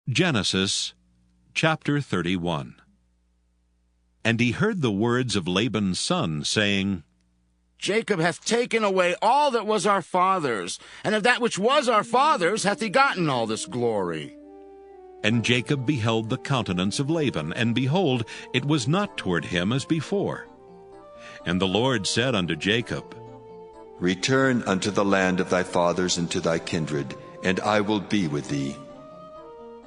Genesis chapter 31. And he heard the words of Laban's son, saying, Jacob hath taken away all that was our father's, and of that which was our father's hath he gotten all this glory. And Jacob beheld the countenance of Laban, and behold, it was not toward him as before. And the Lord said unto Jacob, Return unto the land of thy fathers and to thy kindred, and I will be with thee.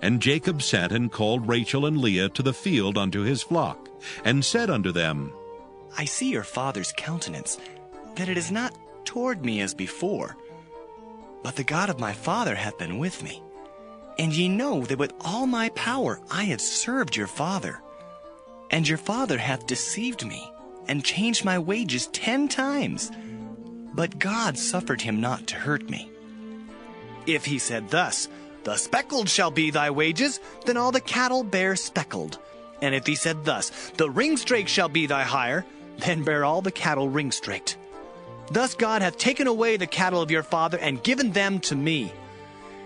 And Jacob sent and called Rachel and Leah to the field unto his flock, and said unto them, I see your father's countenance, that it is not toward me as before. But the God of my father hath been with me. And ye know that with all my power I have served your father. And your father hath deceived me, and changed my wages 10 times. But God suffered him not to hurt me. If he said thus, The speckled shall be thy wages, then all the cattle bear speckled. And if he said thus, The ringstraked shall be thy hire, then bear all the cattle ringstraked. Thus God hath taken away the cattle of your father, and given them to me.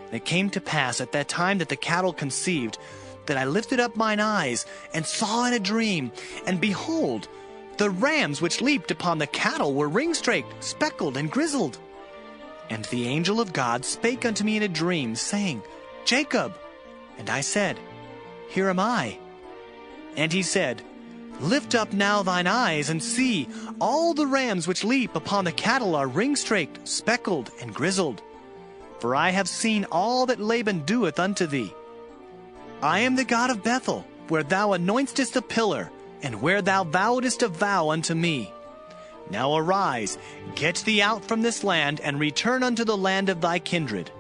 And it came to pass at that time that the cattle conceived, that I lifted up mine eyes, and saw in a dream, and behold, the rams which leaped upon the cattle were ringstraked, speckled, and grizzled. And the angel of God spake unto me in a dream, saying, Jacob. And I said, Here am I. And he said, Lift up now thine eyes, and see, all the rams which leap upon the cattle are ringstraked, speckled, and grizzled. For I have seen all that Laban doeth unto thee. I am the God of Bethel, where thou anointest a pillar, and where thou vowedest a vow unto me. Now arise, get thee out from this land, and return unto the land of thy kindred.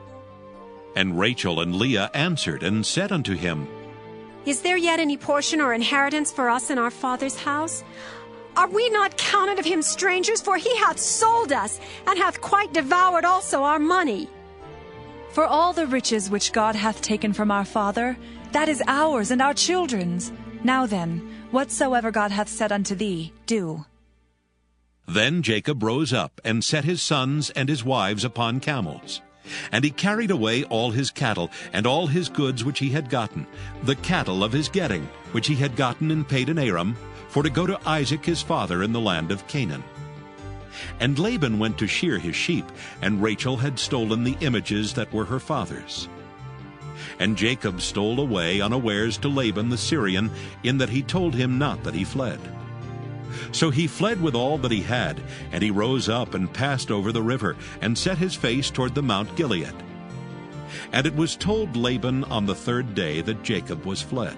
And Rachel and Leah answered and said unto him, Is there yet any portion or inheritance for us in our father's house? Are we not counted of him strangers? For he hath sold us, and hath quite devoured also our money. For all the riches which God hath taken from our father, that is ours and our children's. Now then, whatsoever God hath said unto thee, do. Then Jacob rose up, and set his sons and his wives upon camels. And he carried away all his cattle, and all his goods which he had gotten, the cattle of his getting, which he had gotten in Padan Aram, for to go to Isaac his father in the land of Canaan. And Laban went to shear his sheep, and Rachel had stolen the images that were her father's. And Jacob stole away unawares to Laban the Syrian, in that he told him not that he fled. So he fled with all that he had, and he rose up and passed over the river, and set his face toward the Mount Gilead. And it was told Laban on the 3rd day that Jacob was fled.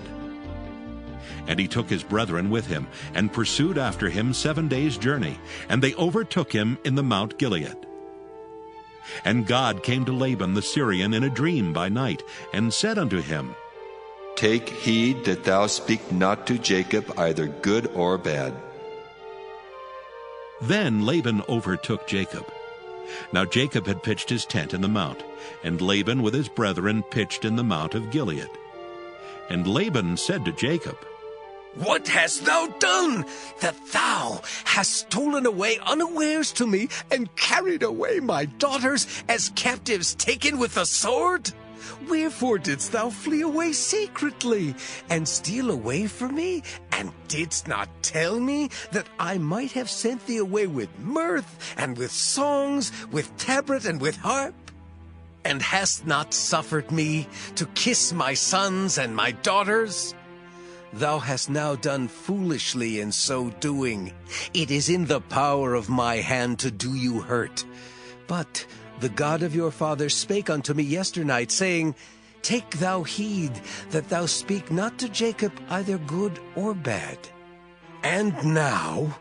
And he took his brethren with him, and pursued after him 7 days' journey, and they overtook him in the Mount Gilead. And God came to Laban the Syrian in a dream by night, and said unto him, Take heed that thou speak not to Jacob either good or bad. Then Laban overtook Jacob. Now Jacob had pitched his tent in the mount, and Laban with his brethren pitched in the mount of Gilead. And Laban said to Jacob, What hast thou done, that thou hast stolen away unawares to me, and carried away my daughters as captives taken with the sword? Wherefore didst thou flee away secretly, and steal away from me, and didst not tell me that I might have sent thee away with mirth, and with songs, with tabret, and with harp? And hast not suffered me to kiss my sons and my daughters? Thou hast now done foolishly in so doing. It is in the power of my hand to do you hurt. But the God of your father spake unto me yesternight, saying, Take thou heed that thou speak not to Jacob either good or bad. And now,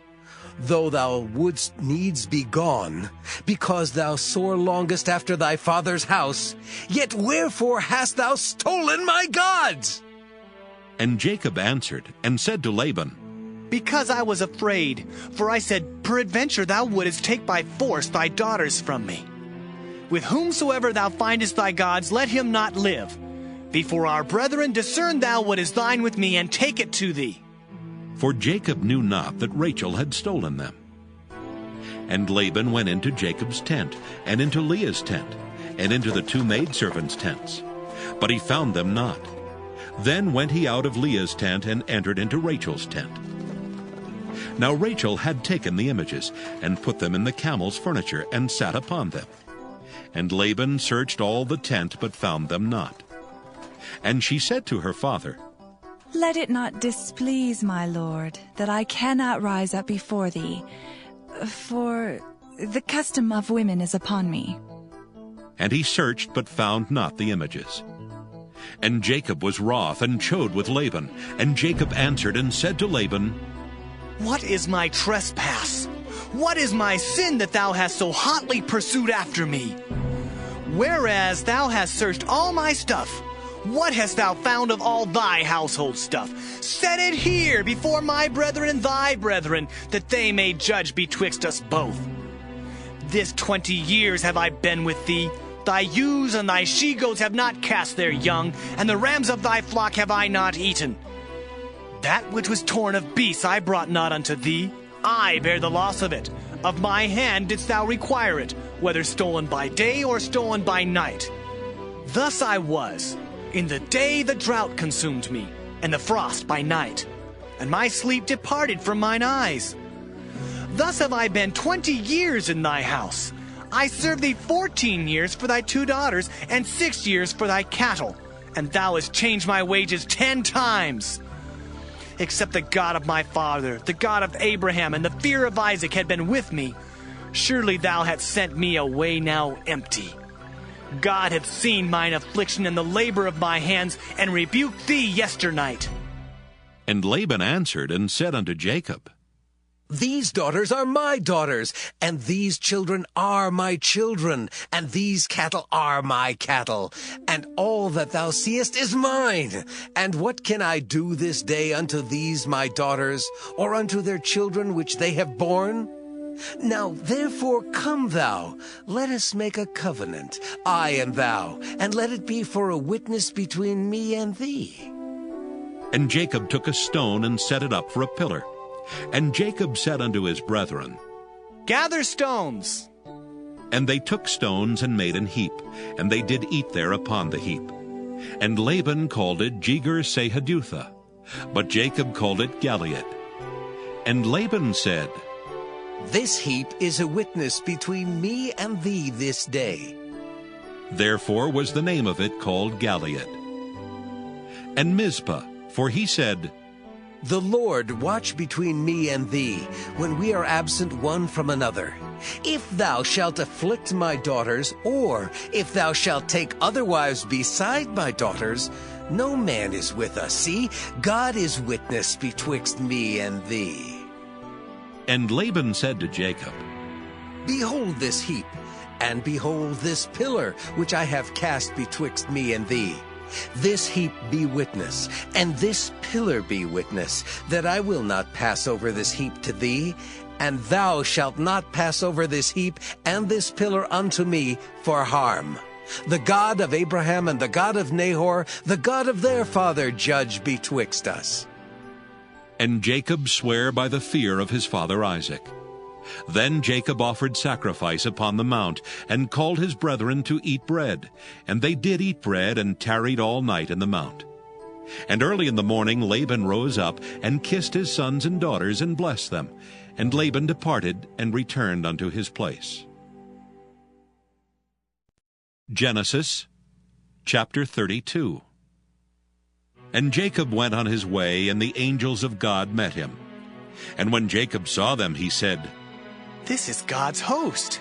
though thou wouldst needs be gone, because thou sore longest after thy father's house, yet wherefore hast thou stolen my gods? And Jacob answered and said to Laban, Because I was afraid, for I said, Peradventure thou wouldest take by force thy daughters from me. With whomsoever thou findest thy gods, let him not live. Before our brethren, discern thou what is thine with me, and take it to thee. For Jacob knew not that Rachel had stolen them. And Laban went into Jacob's tent, and into Leah's tent, and into the 2 maidservants' tents. But he found them not. Then went he out of Leah's tent and entered into Rachel's tent. Now Rachel had taken the images, and put them in the camel's furniture, and sat upon them. And Laban searched all the tent, but found them not. And she said to her father, Let it not displease my lord, that I cannot rise up before thee, for the custom of women is upon me. And he searched, but found not the images. And Jacob was wroth, and chode with Laban. And Jacob answered and said to Laban, What is my trespass? What is my sin that thou hast so hotly pursued after me? Whereas thou hast searched all my stuff, what hast thou found of all thy household stuff? Set it here before my brethren and thy brethren, that they may judge betwixt us both. This 20 years have I been with thee. Thy ewes and thy she-goats have not cast their young, and the rams of thy flock have I not eaten. That which was torn of beasts I brought not unto thee. I bear the loss of it. Of my hand didst thou require it, whether stolen by day or stolen by night. Thus I was. In the day the drought consumed me, and the frost by night, and my sleep departed from mine eyes. Thus have I been 20 years in thy house. I served thee 14 years for thy 2 daughters, and 6 years for thy cattle, and thou hast changed my wages 10 times. Except the God of my father, the God of Abraham, and the fear of Isaac had been with me, surely thou hadst sent me away now empty. God hath seen mine affliction and the labor of my hands, and rebuked thee yesternight. And Laban answered and said unto Jacob, These daughters are my daughters, and these children are my children, and these cattle are my cattle, and all that thou seest is mine. And what can I do this day unto these my daughters, or unto their children which they have borne? Now therefore come thou, let us make a covenant, I and thou, and let it be for a witness between me and thee. And Jacob took a stone and set it up for a pillar. And Jacob said unto his brethren, Gather stones. And they took stones and made an heap, and they did eat there upon the heap. And Laban called it Jegar-sahadutha, but Jacob called it Galeed. And Laban said, This heap is a witness between me and thee this day. Therefore was the name of it called Galeed. And Mizpah, for he said, The Lord watch between me and thee, when we are absent one from another. If thou shalt afflict my daughters, or if thou shalt take other wives beside my daughters, no man is with us. See, God is witness betwixt me and thee. And Laban said to Jacob, Behold this heap, and behold this pillar, which I have cast betwixt me and thee. This heap be witness, and this pillar be witness, that I will not pass over this heap to thee, and thou shalt not pass over this heap and this pillar unto me for harm. The God of Abraham and the God of Nahor, the God of their father, judge betwixt us. And Jacob sware by the fear of his father Isaac. Then Jacob offered sacrifice upon the mount, and called his brethren to eat bread. And they did eat bread, and tarried all night in the mount. And early in the morning Laban rose up, and kissed his sons and daughters, and blessed them. And Laban departed, and returned unto his place. Genesis chapter 32. And Jacob went on his way, and the angels of God met him. And when Jacob saw them, he said, This is God's host.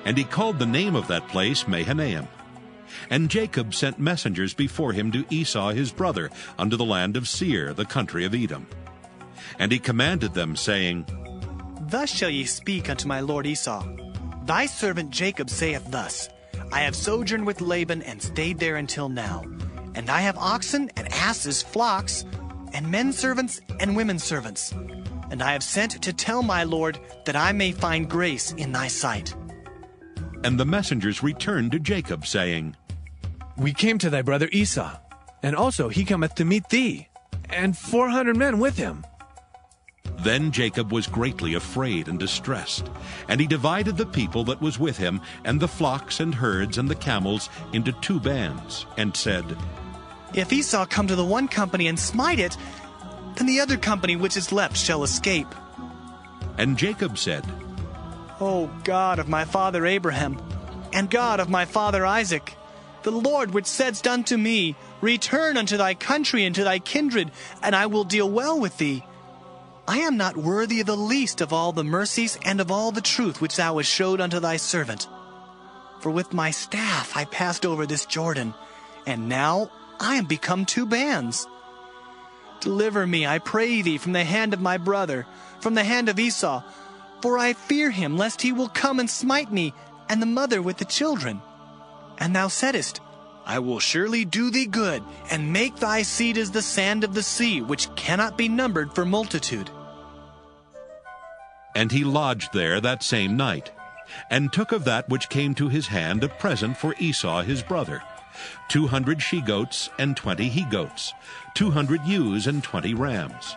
And he called the name of that place Mahanaim. And Jacob sent messengers before him to Esau his brother, unto the land of Seir, the country of Edom. And he commanded them, saying, Thus shall ye speak unto my lord Esau. Thy servant Jacob saith thus, I have sojourned with Laban, and stayed there until now. And I have oxen and asses, flocks, and men servants and women servants. And I have sent to tell my lord, that I may find grace in thy sight. And the messengers returned to Jacob, saying, We came to thy brother Esau, and also he cometh to meet thee, and 400 men with him. Then Jacob was greatly afraid and distressed, and he divided the people that was with him, and the flocks and herds and the camels, into 2 bands, and said, If Esau come to the one company and smite it, then the other company which is left shall escape. And Jacob said, O God of my father Abraham, and God of my father Isaac, the Lord which saidst unto me, Return unto thy country and to thy kindred, and I will deal well with thee. I am not worthy of the least of all the mercies and of all the truth which thou hast showed unto thy servant. For with my staff I passed over this Jordan, and now I am become two bands. Deliver me, I pray thee, from the hand of my brother, from the hand of Esau, for I fear him, lest he will come and smite me, and the mother with the children. And thou saidst, I will surely do thee good, and make thy seed as the sand of the sea, which cannot be numbered for multitude. And he lodged there that same night, and took of that which came to his hand a present for Esau his brother, 200 she-goats and 20 he-goats, 200 ewes and 20 rams,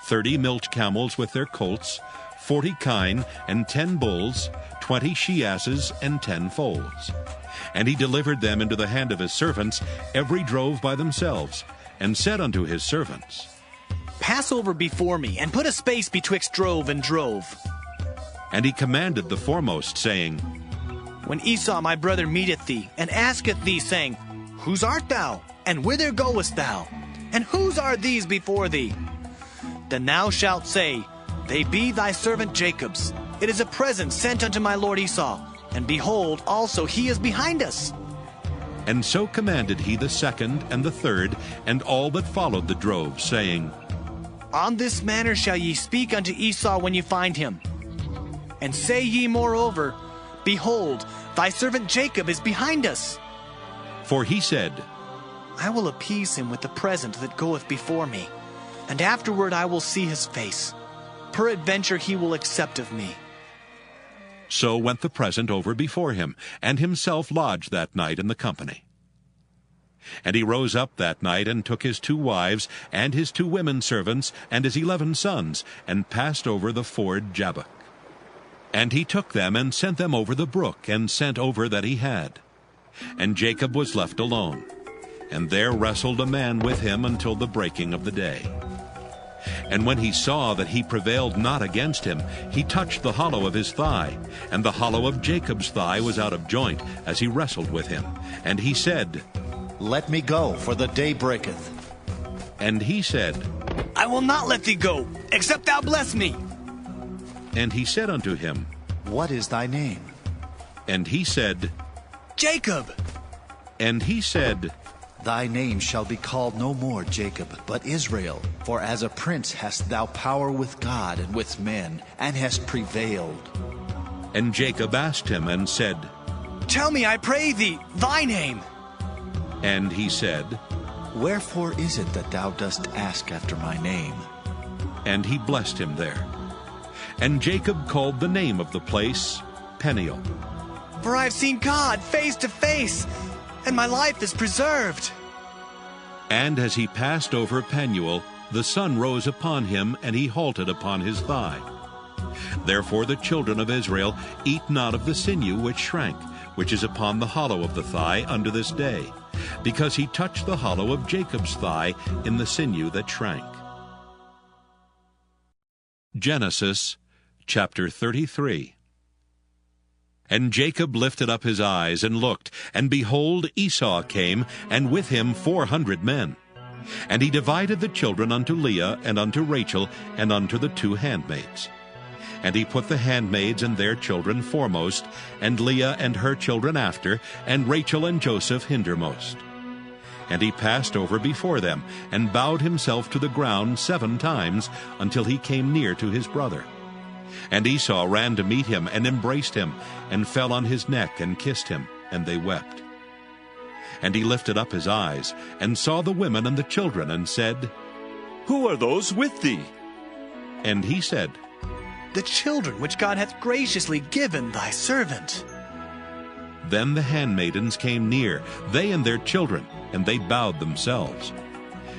30 milch camels with their colts, 40 kine and 10 bulls, 20 she-asses and 10 foals. And he delivered them into the hand of his servants, every drove by themselves, and said unto his servants, Pass over before me, and put a space betwixt drove and drove. And he commanded the foremost, saying, When Esau my brother meeteth thee, and asketh thee, saying, Whose art thou? And whither goest thou? And whose are these before thee? Then thou shalt say, They be thy servant Jacob's. It is a present sent unto my lord Esau. And behold, also he is behind us. And so commanded he the second and the third, and all that followed the drove, saying, On this manner shall ye speak unto Esau when ye find him. And say ye moreover, Behold, thy servant Jacob is behind us. For he said, I will appease him with the present that goeth before me, and afterward I will see his face. Peradventure he will accept of me. So went the present over before him, and himself lodged that night in the company. And he rose up that night, and took his 2 wives, and his 2 women servants, and his 11 sons, and passed over the ford Jabbok. And he took them, and sent them over the brook, and sent over that he had. And Jacob was left alone, and there wrestled a man with him until the breaking of the day. And when he saw that he prevailed not against him, he touched the hollow of his thigh, and the hollow of Jacob's thigh was out of joint, as he wrestled with him. And he said, Let me go, for the day breaketh. And he said, I will not let thee go, except thou bless me. And he said unto him, What is thy name? And he said, Jacob. And he said, Thy name shall be called no more Jacob, but Israel. For as a prince hast thou power with God and with men, and hast prevailed. And Jacob asked him and said, Tell me, I pray thee, thy name. And he said, Wherefore is it that thou dost ask after my name? And he blessed him there. And Jacob called the name of the place Peniel. For I have seen God face to face, and my life is preserved. And as he passed over Peniel, the sun rose upon him, and he halted upon his thigh. Therefore the children of Israel eat not of the sinew which shrank, which is upon the hollow of the thigh unto this day, because he touched the hollow of Jacob's thigh in the sinew that shrank. Genesis chapter 33. And Jacob lifted up his eyes and looked, and behold, Esau came, and with him 400 men. And he divided the children unto Leah, and unto Rachel, and unto the 2 handmaids. And he put the handmaids and their children foremost, and Leah and her children after, and Rachel and Joseph hindermost. And he passed over before them, and bowed himself to the ground 7 times, until he came near to his brother. And Esau ran to meet him, and embraced him, and fell on his neck, and kissed him, and they wept. And he lifted up his eyes, and saw the women and the children, and said, Who are those with thee? And he said, The children which God hath graciously given thy servant. Then the handmaidens came near, they and their children, and they bowed themselves.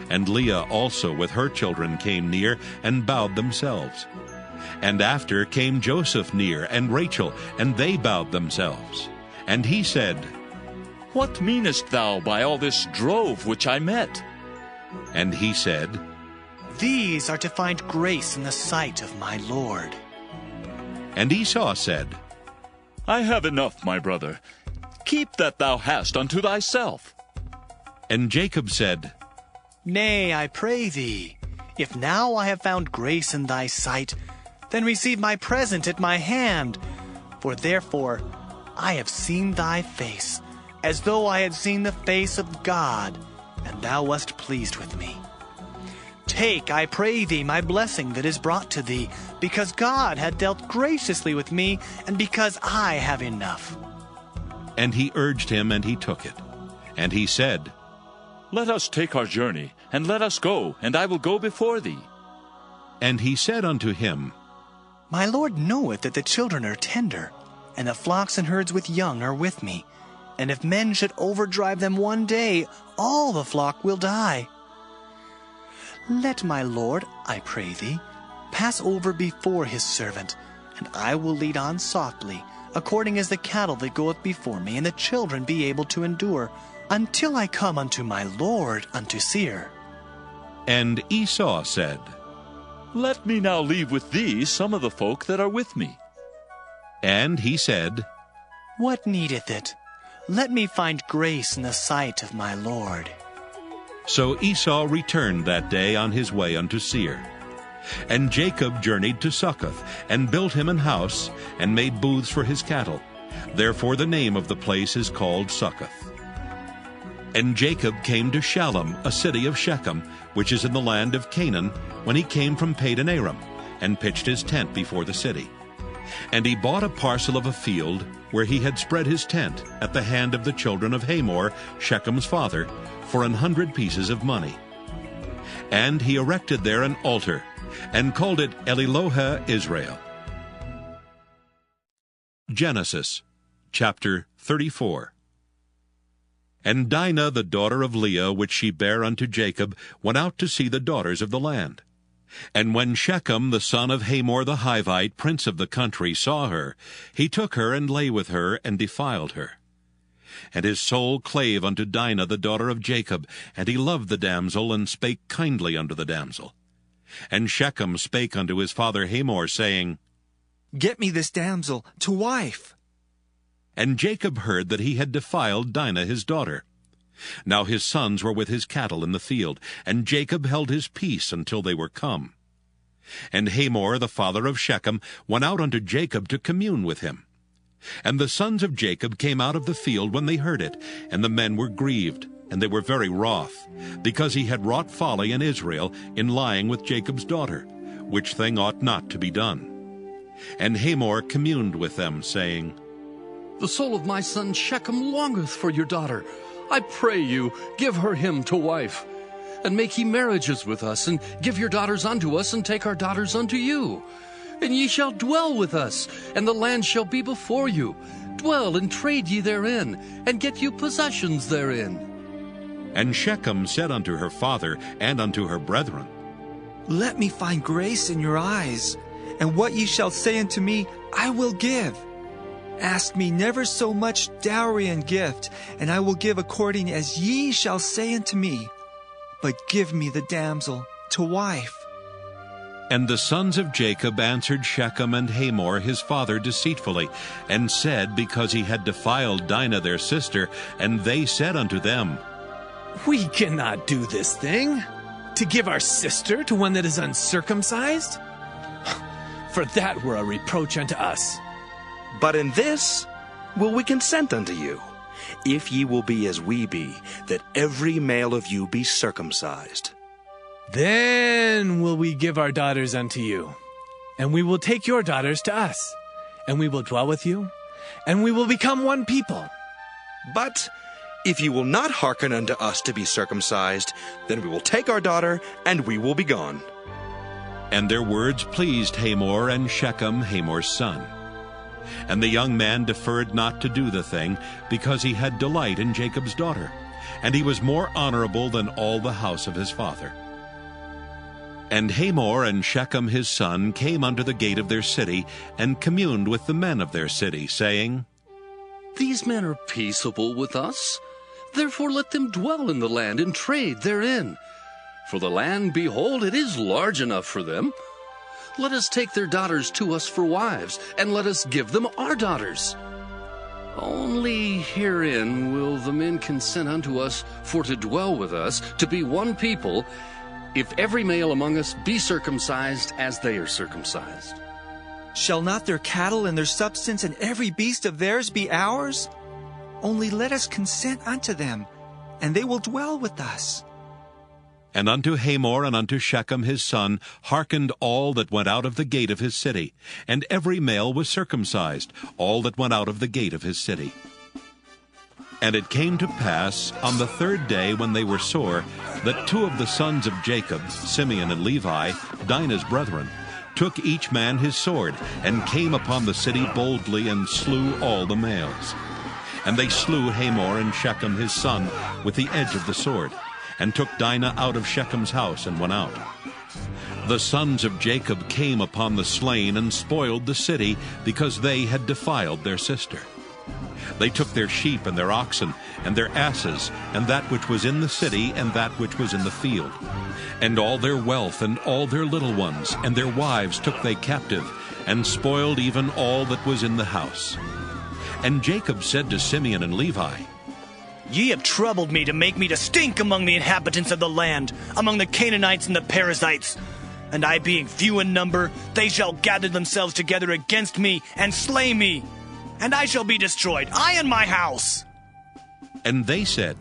And Leah also with her children came near, and bowed themselves. And after came Joseph near, and Rachel, and they bowed themselves. And he said, What meanest thou by all this drove which I met? And he said, These are to find grace in the sight of my Lord. And Esau said, I have enough, my brother. Keep that thou hast unto thyself. And Jacob said, Nay, I pray thee, if now I have found grace in thy sight, then receive my present at my hand. For therefore I have seen thy face, as though I had seen the face of God, and thou wast pleased with me. Take, I pray thee, my blessing that is brought to thee, because God hath dealt graciously with me, and because I have enough. And he urged him, and he took it. And he said, Let us take our journey, and let us go, and I will go before thee. And he said unto him, My Lord knoweth that the children are tender, and the flocks and herds with young are with me. And if men should overdrive them one day, all the flock will die. Let my Lord, I pray thee, pass over before his servant, and I will lead on softly, according as the cattle that goeth before me, and the children be able to endure, until I come unto my Lord unto Seir. And Esau said, Let me now leave with thee some of the folk that are with me. And he said, What needeth it? Let me find grace in the sight of my Lord. So Esau returned that day on his way unto Seir. And Jacob journeyed to Succoth, and built him an house, and made booths for his cattle. Therefore the name of the place is called Succoth. And Jacob came to Shalem, a city of Shechem, which is in the land of Canaan, when he came from Padan Aram, and pitched his tent before the city. And he bought a parcel of a field, where he had spread his tent, at the hand of the children of Hamor, Shechem's father, for 100 pieces of money. And he erected there an altar, and called it Elilohe Israel. Genesis chapter 34. And Dinah the daughter of Leah, which she bare unto Jacob, went out to see the daughters of the land. And when Shechem the son of Hamor the Hivite, prince of the country, saw her, he took her and lay with her, and defiled her. And his soul clave unto Dinah the daughter of Jacob, and he loved the damsel, and spake kindly unto the damsel. And Shechem spake unto his father Hamor, saying, Get me this damsel to wife. And Jacob heard that he had defiled Dinah his daughter. Now his sons were with his cattle in the field, and Jacob held his peace until they were come. And Hamor the father of Shechem went out unto Jacob to commune with him. And the sons of Jacob came out of the field when they heard it, and the men were grieved, and they were very wroth, because he had wrought folly in Israel in lying with Jacob's daughter, which thing ought not to be done. And Hamor communed with them, saying, The soul of my son Shechem longeth for your daughter. I pray you, give her him to wife. And make ye marriages with us, and give your daughters unto us, and take our daughters unto you. And ye shall dwell with us, and the land shall be before you. Dwell and trade ye therein, and get you possessions therein. And Shechem said unto her father and unto her brethren, Let me find grace in your eyes, and what ye shall say unto me I will give. Ask me never so much dowry and gift, and I will give according as ye shall say unto me. But give me the damsel to wife. And the sons of Jacob answered Shechem and Hamor his father deceitfully, and said, because he had defiled Dinah their sister, and they said unto them, We cannot do this thing, to give our sister to one that is uncircumcised. For that were a reproach unto us. But in this will we consent unto you, if ye will be as we be, that every male of you be circumcised. Then will we give our daughters unto you, and we will take your daughters to us, and we will dwell with you, and we will become one people. But if ye will not hearken unto us to be circumcised, then we will take our daughter, and we will be gone. And their words pleased Hamor and Shechem, Hamor's son. And the young man deferred not to do the thing, because he had delight in Jacob's daughter, and he was more honorable than all the house of his father. And Hamor and Shechem his son came unto the gate of their city, and communed with the men of their city, saying, These men are peaceable with us. Therefore let them dwell in the land and trade therein. For the land, behold, it is large enough for them. Let us take their daughters to us for wives, and let us give them our daughters. Only herein will the men consent unto us for to dwell with us, to be one people, if every male among us be circumcised as they are circumcised. Shall not their cattle and their substance and every beast of theirs be ours? Only let us consent unto them, and they will dwell with us. And unto Hamor and unto Shechem his son hearkened all that went out of the gate of his city, and every male was circumcised, all that went out of the gate of his city. And it came to pass on the third day, when they were sore, that two of the sons of Jacob, Simeon and Levi, Dinah's brethren, took each man his sword, and came upon the city boldly, and slew all the males. And they slew Hamor and Shechem his son with the edge of the sword, and took Dinah out of Shechem's house, and went out. The sons of Jacob came upon the slain, and spoiled the city, because they had defiled their sister. They took their sheep and their oxen, and their asses, and that which was in the city, and that which was in the field. And all their wealth, and all their little ones, and their wives took they captive, and spoiled even all that was in the house. And Jacob said to Simeon and Levi, Ye have troubled me to make me to stink among the inhabitants of the land, among the Canaanites and the Perizzites. And I being few in number, they shall gather themselves together against me, and slay me. And I shall be destroyed, I and my house. And they said,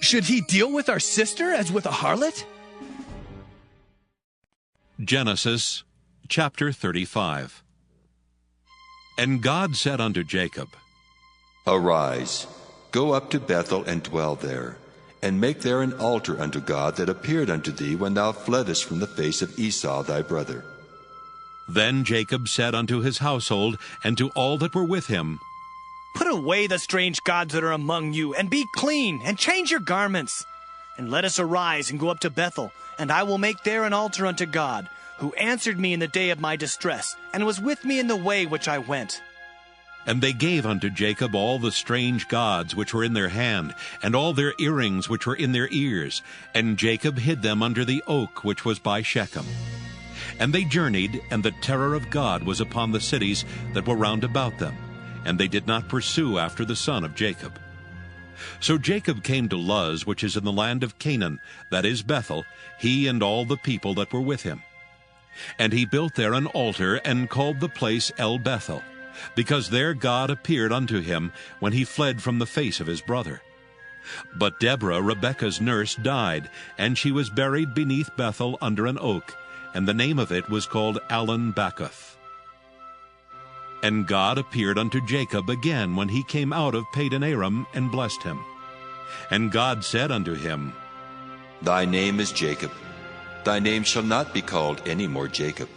Should he deal with our sister as with a harlot? Genesis chapter 35. And God said unto Jacob, Arise, go up to Bethel, and dwell there, and make there an altar unto God that appeared unto thee when thou fleddest from the face of Esau thy brother. Then Jacob said unto his household, and to all that were with him, Put away the strange gods that are among you, and be clean, and change your garments. And let us arise and go up to Bethel, and I will make there an altar unto God, who answered me in the day of my distress, and was with me in the way which I went. And they gave unto Jacob all the strange gods which were in their hand, and all their earrings which were in their ears. And Jacob hid them under the oak which was by Shechem. And they journeyed, and the terror of God was upon the cities that were round about them, and they did not pursue after the son of Jacob. So Jacob came to Luz, which is in the land of Canaan, that is Bethel, he and all the people that were with him. And he built there an altar, and called the place El Bethel, because there God appeared unto him when he fled from the face of his brother. But Deborah, Rebekah's nurse, died, and she was buried beneath Bethel under an oak, and the name of it was called Allon Bacuth. And God appeared unto Jacob again when he came out of Padan Aram, and blessed him. And God said unto him, Thy name is Jacob. Thy name shall not be called any more Jacob,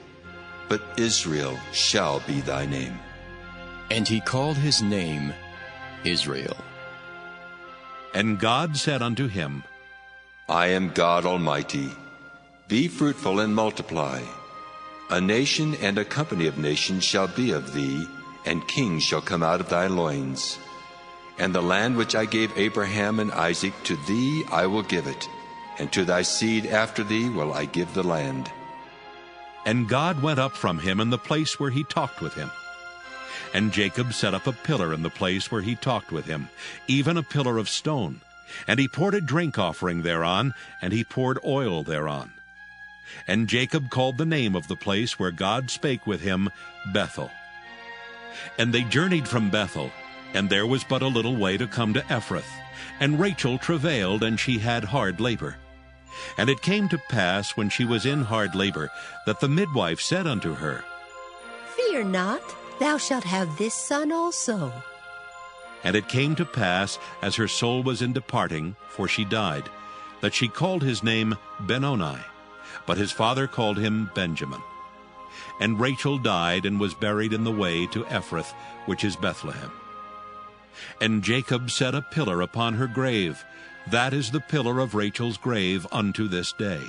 but Israel shall be thy name. And he called his name Israel. And God said unto him, I am God Almighty. Be fruitful and multiply. A nation and a company of nations shall be of thee, and kings shall come out of thy loins. And the land which I gave Abraham and Isaac, to thee I will give it, and to thy seed after thee will I give the land. And God went up from him in the place where he talked with him. And Jacob set up a pillar in the place where he talked with him, even a pillar of stone. And he poured a drink offering thereon, and he poured oil thereon. And Jacob called the name of the place where God spake with him, Bethel. And they journeyed from Bethel, and there was but a little way to come to Ephrath. And Rachel travailed, and she had hard labor. And it came to pass, when she was in hard labor, that the midwife said unto her, Fear not, thou shalt have this son also. And it came to pass, as her soul was in departing, for she died, that she called his name Benoni, but his father called him Benjamin. And Rachel died, and was buried in the way to Ephrath, which is Bethlehem. And Jacob set a pillar upon her grave. That is the pillar of Rachel's grave unto this day.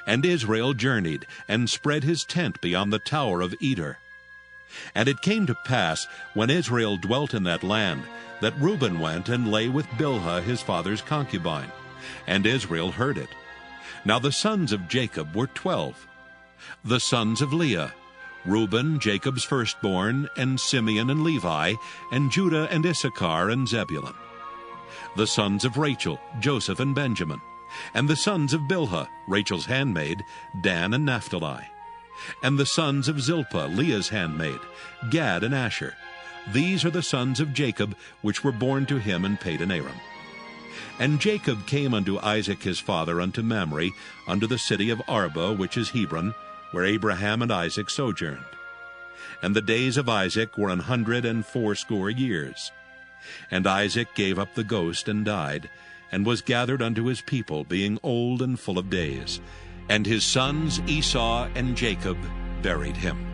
And Israel journeyed, and spread his tent beyond the tower of Eder. And it came to pass, when Israel dwelt in that land, that Reuben went and lay with Bilhah his father's concubine, and Israel heard it. Now the sons of Jacob were 12. The sons of Leah, Reuben, Jacob's firstborn, and Simeon and Levi, and Judah and Issachar and Zebulun. The sons of Rachel, Joseph and Benjamin. And the sons of Bilhah, Rachel's handmaid, Dan and Naphtali. And the sons of Zilpah, Leah's handmaid, Gad and Asher. These are the sons of Jacob, which were born to him in Padan Aram. And Jacob came unto Isaac his father unto Mamre, unto the city of Arba, which is Hebron, where Abraham and Isaac sojourned. And the days of Isaac were 180 years. And Isaac gave up the ghost and died, and was gathered unto his people, being old and full of days. And his sons Esau and Jacob buried him.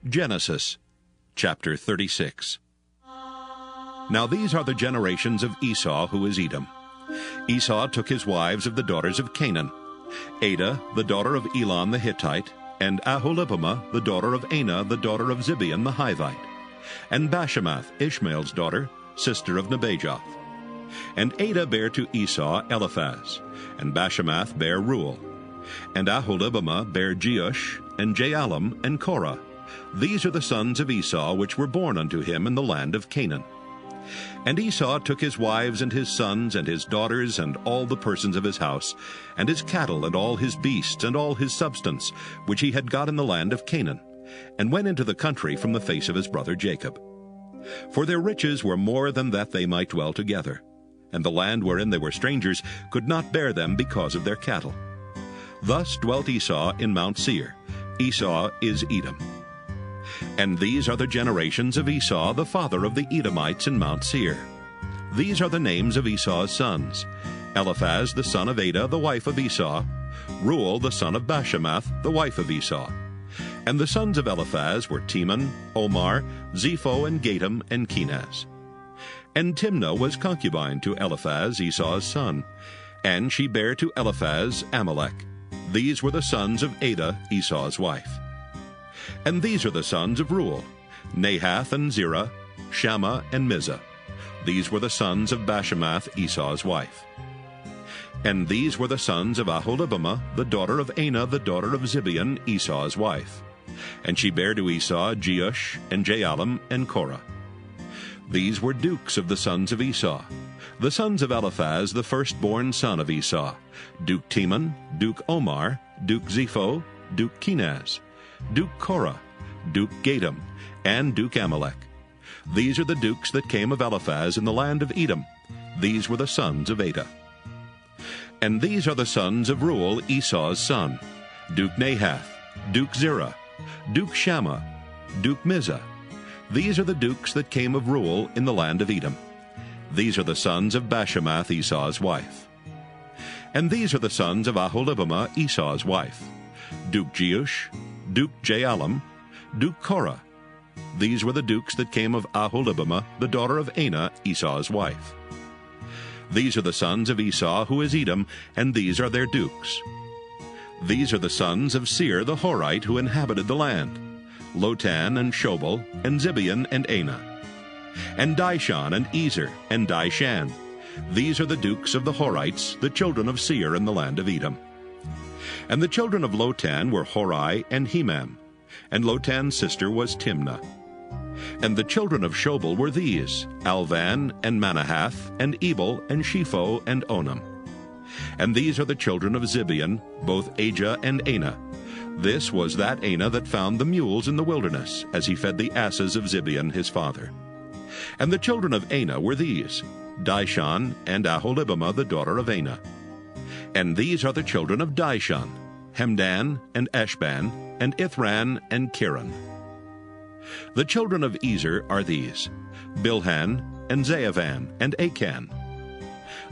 Genesis chapter 36. Now these are the generations of Esau, who is Edom. Esau took his wives of the daughters of Canaan, Adah, the daughter of Elon the Hittite, and Aholibamah, the daughter of Anah, the daughter of Zibeon the Hivite, and Bashemath, Ishmael's daughter, sister of Nebajoth. And Adah bare to Esau Eliphaz, and Bashemath bare Reuel, and Aholibamah bare Jeush, and Jaalam, and Korah. These are the sons of Esau, which were born unto him in the land of Canaan. And Esau took his wives and his sons and his daughters and all the persons of his house, and his cattle and all his beasts and all his substance, which he had got in the land of Canaan, and went into the country from the face of his brother Jacob. For their riches were more than that they might dwell together, and the land wherein they were strangers could not bear them because of their cattle. Thus dwelt Esau in Mount Seir. Esau is Edom. And these are the generations of Esau, the father of the Edomites in Mount Seir. These are the names of Esau's sons: Eliphaz the son of Adah, the wife of Esau; Reuel the son of Bashemath, the wife of Esau. And the sons of Eliphaz were Teman, Omar, Zepho, and Gatam, and Kenaz. And Timnah was concubine to Eliphaz, Esau's son, and she bare to Eliphaz Amalek. These were the sons of Adah, Esau's wife. And these are the sons of Reuel: Nahath and Zerah, Shammah and Mizah. These were the sons of Bashemath, Esau's wife. And these were the sons of Aholibamah, the daughter of Anah, the daughter of Zibeon, Esau's wife. And she bare to Esau Jeush, and Jaalam, and Korah. These were dukes of the sons of Esau. The sons of Eliphaz, the firstborn son of Esau: Duke Teman, Duke Omar, Duke Zepho, Duke Kenaz, Duke Korah, Duke Gatam, and Duke Amalek. These are the dukes that came of Eliphaz in the land of Edom. These were the sons of Adah. And these are the sons of Reuel, Esau's son: Duke Nahath, Duke Zerah, Duke Shammah, Duke Mizah. These are the dukes that came of Reuel in the land of Edom. These are the sons of Bashemath, Esau's wife. And these are the sons of Aholibamah, Esau's wife: Duke Jeush, Duke Jaalam, Duke Korah. These were the dukes that came of Aholibamah, the daughter of Anah, Esau's wife. These are the sons of Esau, who is Edom, and these are their dukes. These are the sons of Seir the Horite, who inhabited the land: Lotan and Shobal, and Zibeon and Anah. And Dishon and Ezer and Dishan. These are the dukes of the Horites, the children of Seir in the land of Edom. And the children of Lotan were Hori and Hemam, and Lotan's sister was Timnah. And the children of Shobal were these: Alvan and Manahath, and Ebal, and Shepho, and Onam. And these are the children of Zibeon, both Ajah and Anah. This was that Anah that found the mules in the wilderness, as he fed the asses of Zibeon his father. And the children of Anah were these: Dishon, and Aholibamah, the daughter of Anah. And these are the children of Dishon: Hemdan, and Eshban, and Ithran, and Kiran. The children of Ezer are these: Bilhan, and Zaavan, and Achan.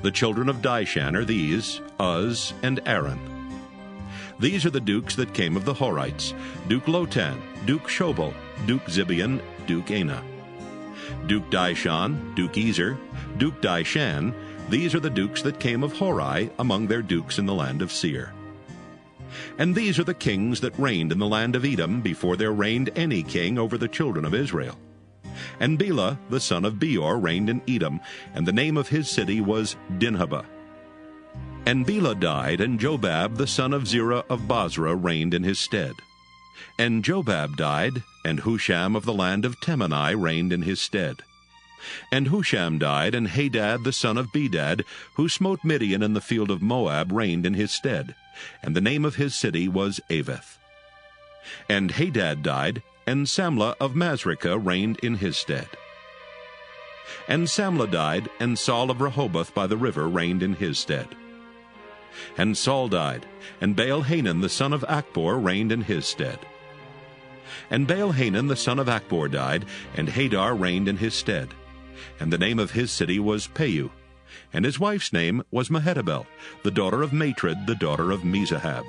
The children of Dishan are these: Uz, and Aaron. These are the dukes that came of the Horites: Duke Lotan, Duke Shobal, Duke Zibeon, Duke Anah. Duke Dishon, Duke Ezer, Duke Dishan. These are the dukes that came of Hori among their dukes in the land of Seir. And these are the kings that reigned in the land of Edom before there reigned any king over the children of Israel. And Bela the son of Beor reigned in Edom, and the name of his city was Dinhabah. And Bela died, and Jobab the son of Zerah of Bozrah reigned in his stead. And Jobab died, and Husham of the land of Temani reigned in his stead. And Husham died, and Hadad the son of Bedad, who smote Midian in the field of Moab, reigned in his stead. And the name of his city was Avith. And Hadad died, and Samlah of Masrekah reigned in his stead. And Samlah died, and Saul of Rehoboth by the river reigned in his stead. And Saul died, and Baal-Hanan the son of Achbor reigned in his stead. And Baal-Hanan the son of Achbor died, and Hadar reigned in his stead. And the name of his city was Peu, and his wife's name was Mehetabel, the daughter of Matred, the daughter of Mezahab.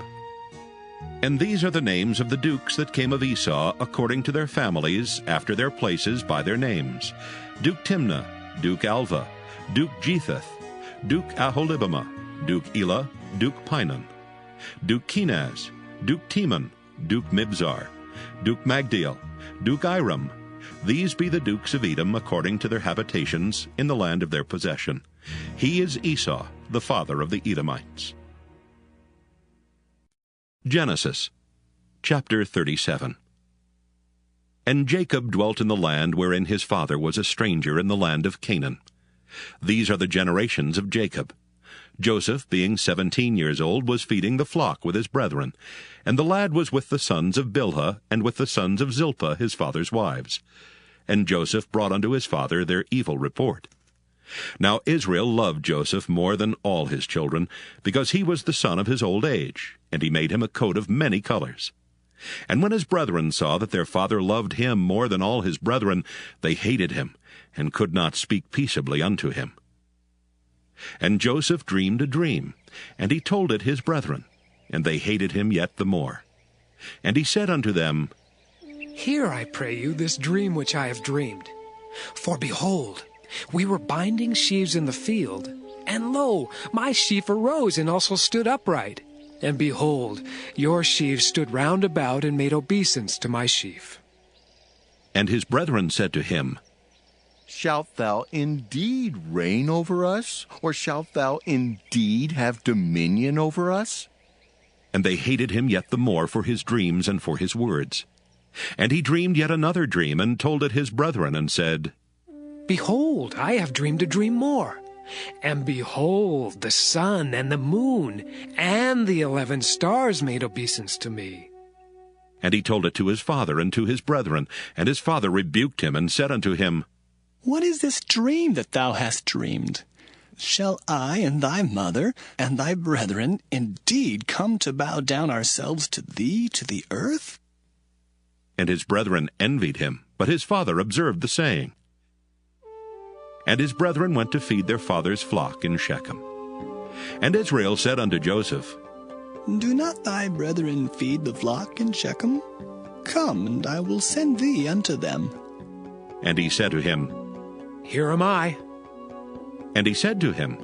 And these are the names of the dukes that came of Esau, according to their families, after their places, by their names: Duke Timnah, Duke Alva, Duke Jetheth, Duke Aholibamah, Duke Elah, Duke Pinon, Duke Kenaz, Duke Teman, Duke Mibzar, Duke Magdiel, Duke Iram. These be the dukes of Edom according to their habitations in the land of their possession. He is Esau, the father of the Edomites. Genesis chapter 37. And Jacob dwelt in the land wherein his father was a stranger, in the land of Canaan. These are the generations of Jacob. Joseph, being 17 years old, was feeding the flock with his brethren, and the lad was with the sons of Bilhah, and with the sons of Zilpah his father's wives. And Joseph brought unto his father their evil report. Now Israel loved Joseph more than all his children, because he was the son of his old age, and he made him a coat of many colors. And when his brethren saw that their father loved him more than all his brethren, they hated him, and could not speak peaceably unto him. And Joseph dreamed a dream, and he told it his brethren, and they hated him yet the more. And he said unto them, Hear, I pray you, this dream which I have dreamed. For behold, we were binding sheaves in the field, and lo, my sheaf arose and also stood upright. And behold, your sheaves stood round about and made obeisance to my sheaf. And his brethren said to him, Shalt thou indeed reign over us, or shalt thou indeed have dominion over us? And they hated him yet the more for his dreams and for his words. And he dreamed yet another dream, and told it his brethren, and said, Behold, I have dreamed a dream more. And behold, the sun and the moon and the 11 stars made obeisance to me. And he told it to his father and to his brethren. And his father rebuked him, and said unto him, What is this dream that thou hast dreamed? Shall I and thy mother and thy brethren indeed come to bow down ourselves to thee to the earth? And his brethren envied him, but his father observed the saying. And his brethren went to feed their father's flock in Shechem. And Israel said unto Joseph, Do not thy brethren feed the flock in Shechem? Come, and I will send thee unto them. And he said to him, Here am I. And he said to him,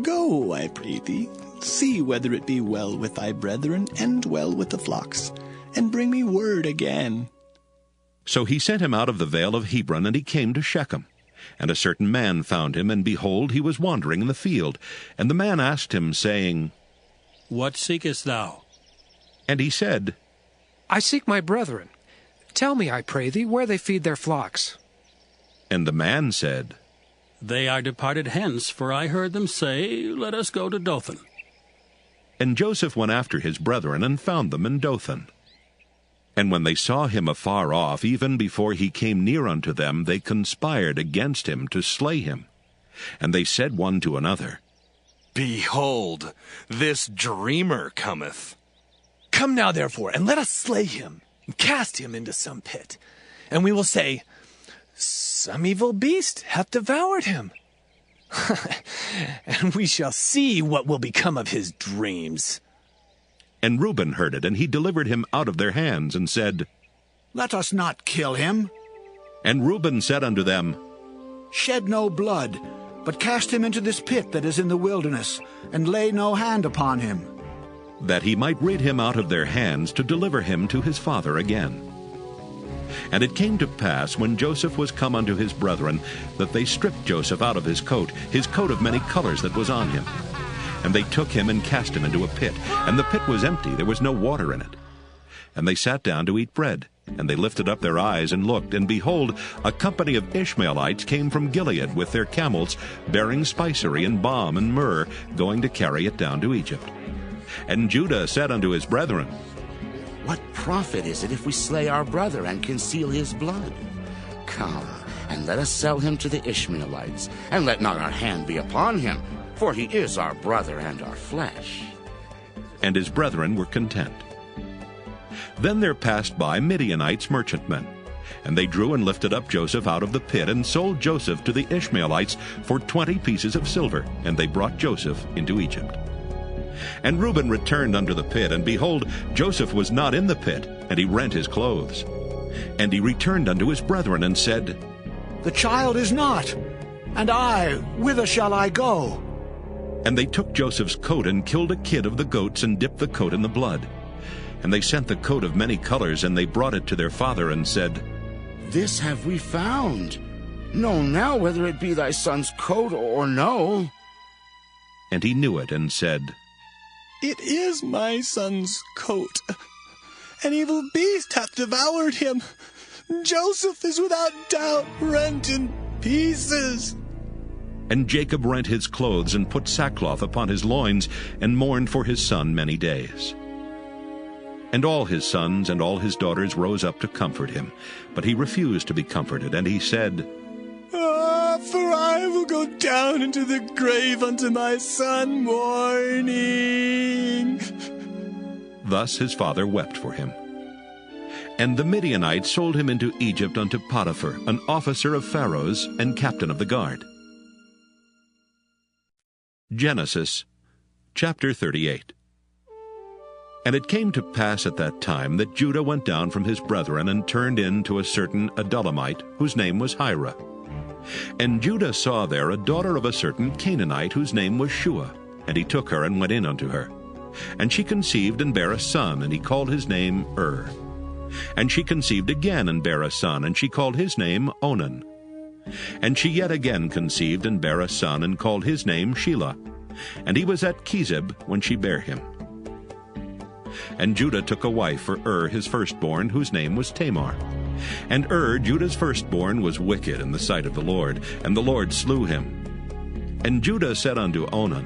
Go, I pray thee, see whether it be well with thy brethren, and well with the flocks, and bring me word again. So he sent him out of the vale of Hebron, and he came to Shechem. And a certain man found him, and behold, he was wandering in the field. And the man asked him, saying, What seekest thou? And he said, I seek my brethren. Tell me, I pray thee, where they feed their flocks. And the man said, They are departed hence, for I heard them say, Let us go to Dothan. And Joseph went after his brethren, and found them in Dothan. And when they saw him afar off, even before he came near unto them, they conspired against him to slay him. And they said one to another, Behold, this dreamer cometh. Come now, therefore, and let us slay him, and cast him into some pit. And we will say, Some evil beast hath devoured him. And we shall see what will become of his dreams. And Reuben heard it, and he delivered him out of their hands, and said, Let us not kill him. And Reuben said unto them, Shed no blood, but cast him into this pit that is in the wilderness, and lay no hand upon him. that he might rid him out of their hands to deliver him to his father again. And it came to pass, when Joseph was come unto his brethren, that they stripped Joseph out of his coat of many colors that was on him. And they took him and cast him into a pit, and the pit was empty, there was no water in it. And they sat down to eat bread, and they lifted up their eyes and looked, and behold, a company of Ishmaelites came from Gilead with their camels, bearing spicery and balm and myrrh, going to carry it down to Egypt. And Judah said unto his brethren, What profit is it if we slay our brother and conceal his blood? Come, and let us sell him to the Ishmaelites, and let not our hand be upon him, for he is our brother and our flesh. And his brethren were content. Then there passed by Midianites merchantmen, and they drew and lifted up Joseph out of the pit, and sold Joseph to the Ishmaelites for 20 pieces of silver, and they brought Joseph into Egypt. And Reuben returned unto the pit, and behold, Joseph was not in the pit, and he rent his clothes. And he returned unto his brethren, and said, The child is not, and I, whither shall I go? And they took Joseph's coat, and killed a kid of the goats, and dipped the coat in the blood. And they sent the coat of many colors, and they brought it to their father, and said, This have we found. Know now whether it be thy son's coat or no. And he knew it, and said, It is my son's coat. An evil beast hath devoured him. Joseph is without doubt rent in pieces. And Jacob rent his clothes, and put sackcloth upon his loins, and mourned for his son many days. And all his sons and all his daughters rose up to comfort him. But he refused to be comforted, and he said, For I will go down into the grave unto my son mourning. Thus his father wept for him. And the Midianites sold him into Egypt unto Potiphar, an officer of Pharaoh's, and captain of the guard. Genesis chapter 38. And it came to pass at that time that Judah went down from his brethren, and turned in to a certain Adullamite, whose name was Hira. And Judah saw there a daughter of a certain Canaanite, whose name was Shua. And he took her, and went in unto her. And she conceived, and bare a son, and he called his name And she conceived again, and bare a son, and she called his name Onan. And she yet again conceived, and bare a son, and called his name Shelah. And he was at Chezib when she bare him. And Judah took a wife for his firstborn, whose name was Tamar. And Judah's firstborn, was wicked in the sight of the Lord, and the Lord slew him. And Judah said unto Onan,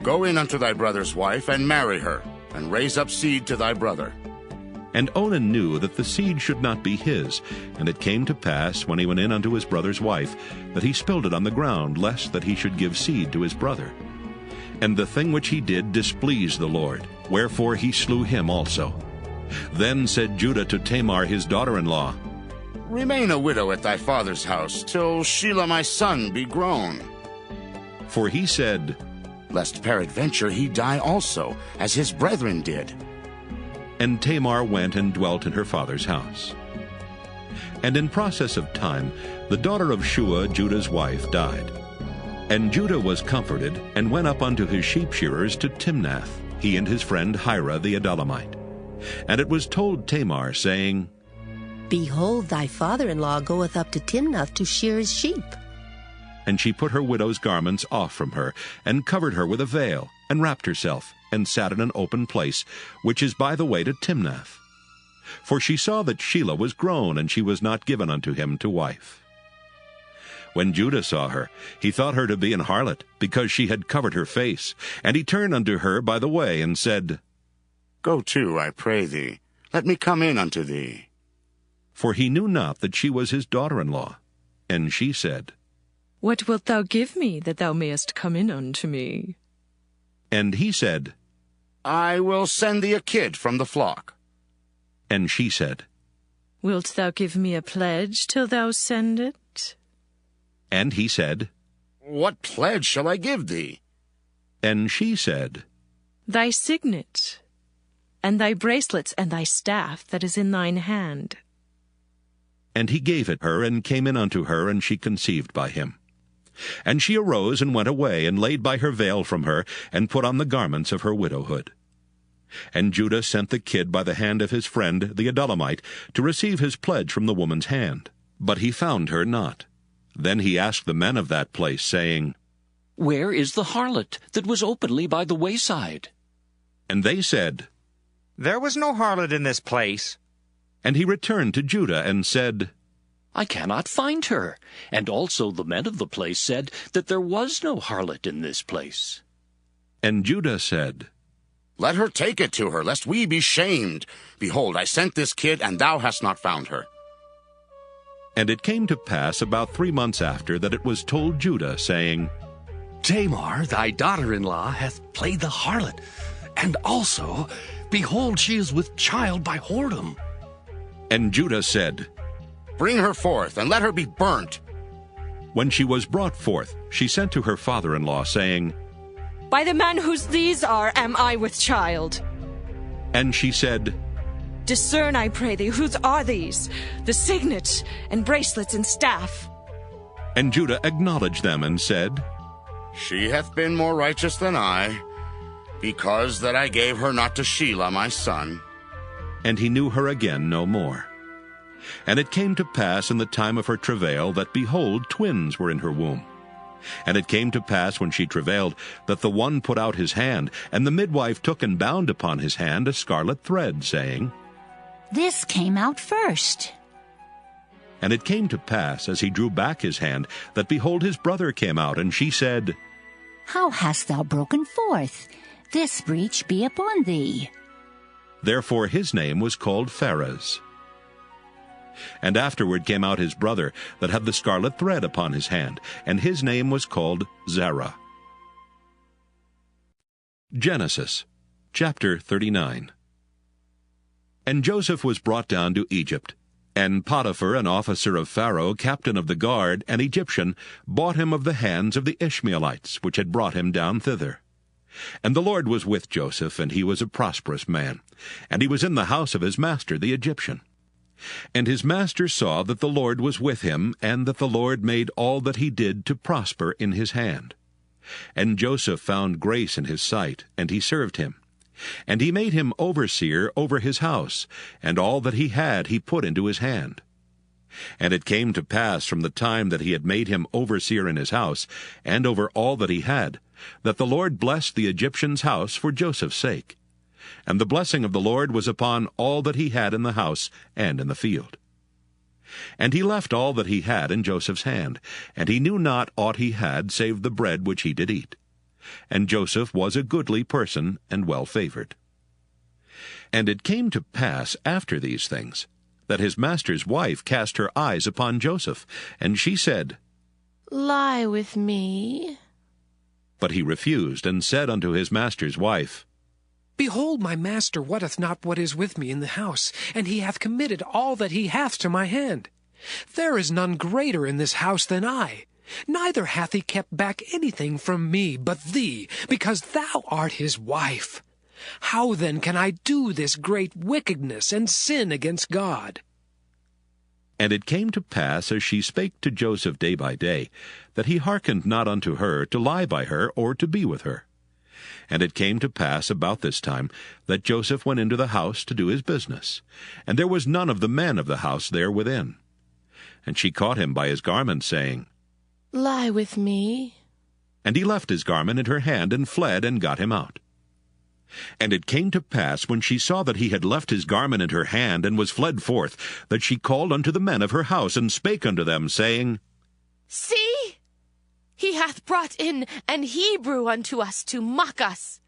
Go in unto thy brother's wife, and marry her, and raise up seed to thy brother. And Onan knew that the seed should not be his. And it came to pass, when he went in unto his brother's wife, that he spilled it on the ground, lest that he should give seed to his brother. And the thing which he did displeased the Lord, wherefore he slew him also. Then said Judah to Tamar his daughter-in-law, Remain a widow at thy father's house, till Shelah my son be grown. For he said, Lest peradventure he die also, as his brethren did. And Tamar went and dwelt in her father's house. And in process of time, the daughter of Shua, Judah's wife, died. And Judah was comforted, and went up unto his sheep-shearers to Timnath, he and his friend Hira the Adullamite. And it was told Tamar, saying, Behold, thy father-in-law goeth up to Timnath to shear his sheep. And she put her widow's garments off from her, and covered her with a veil, and wrapped herself, and sat in an open place, which is by the way to Timnath. For she saw that Shelah was grown, and she was not given unto him to wife. When Judah saw her, he thought her to be an harlot, because she had covered her face. And he turned unto her by the way, and said, Go to, I pray thee, let me come in unto thee. For he knew not that she was his daughter-in-law. And she said, What wilt thou give me, that thou mayest come in unto me? And he said, I will send thee a kid from the flock. And she said, Wilt thou give me a pledge till thou send it? And he said, What pledge shall I give thee? And she said, Thy signet, and thy bracelets, and thy staff that is in thine hand. And he gave it her, and came in unto her, and she conceived by him. And she arose and went away, and laid by her veil from her, and put on the garments of her widowhood. And Judah sent the kid by the hand of his friend the Adullamite to receive his pledge from the woman's hand. But he found her not. Then he asked the men of that place, saying, Where is the harlot that was openly by the wayside? And they said, There was no harlot in this place. And he returned to Judah and said, I cannot find her. And also the men of the place said that there was no harlot in this place. And Judah said, Let her take it to her, lest we be shamed. Behold, I sent this kid, and thou hast not found her. And it came to pass about 3 months after that it was told Judah, saying, Tamar, thy daughter-in-law, hath played the harlot, and also, behold, she is with child by whoredom. And Judah said, Bring her forth, and let her be burnt. When she was brought forth, she sent to her father-in-law, saying, By the man whose these are am I with child. And she said, Discern, I pray thee, whose are these, the signet, and bracelets, and staff? And Judah acknowledged them, and said, She hath been more righteous than I, because that I gave her not to Shelah my son. And he knew her again no more. And it came to pass in the time of her travail that, behold, twins were in her womb. And it came to pass when she travailed, that the one put out his hand, and the midwife took and bound upon his hand a scarlet thread, saying, This came out first. And it came to pass, as he drew back his hand, that, behold, his brother came out, and she said, How hast thou broken forth? This breach be upon thee. Therefore his name was called Pharez. And afterward came out his brother, that had the scarlet thread upon his hand, and his name was called Zerah. Genesis chapter 39. And Joseph was brought down to Egypt. And Potiphar, an officer of Pharaoh, captain of the guard, an Egyptian, bought him of the hands of the Ishmaelites, which had brought him down thither. And the Lord was with Joseph, and he was a prosperous man, and he was in the house of his master the Egyptian. And his master saw that the Lord was with him, and that the Lord made all that he did to prosper in his hand. And Joseph found grace in his sight, and he served him. And he made him overseer over his house, and all that he had he put into his hand. And it came to pass from the time that he had made him overseer in his house, and over all that he had, that the Lord blessed the Egyptian's house for Joseph's sake. And the blessing of the Lord was upon all that he had in the house and in the field. And he left all that he had in Joseph's hand, and he knew not aught he had save the bread which he did eat. And Joseph was a goodly person and well-favored. And it came to pass after these things, that his master's wife cast her eyes upon Joseph, and she said, Lie with me. But he refused, and said unto his master's wife, Behold, my master wotteth not what is with me in the house, and he hath committed all that he hath to my hand. There is none greater in this house than I. Neither hath he kept back anything from me but thee, because thou art his wife. How then can I do this great wickedness and sin against God? And it came to pass, as she spake to Joseph day by day, that he hearkened not unto her to lie by her or to be with her. And it came to pass about this time that Joseph went into the house to do his business, and there was none of the men of the house there within. And she caught him by his garment, saying, Lie with me. And he left his garment in her hand, and fled, and got him out. And it came to pass, when she saw that he had left his garment in her hand, and was fled forth, that she called unto the men of her house, and spake unto them, saying, See, he hath brought in an Hebrew unto us to mock us.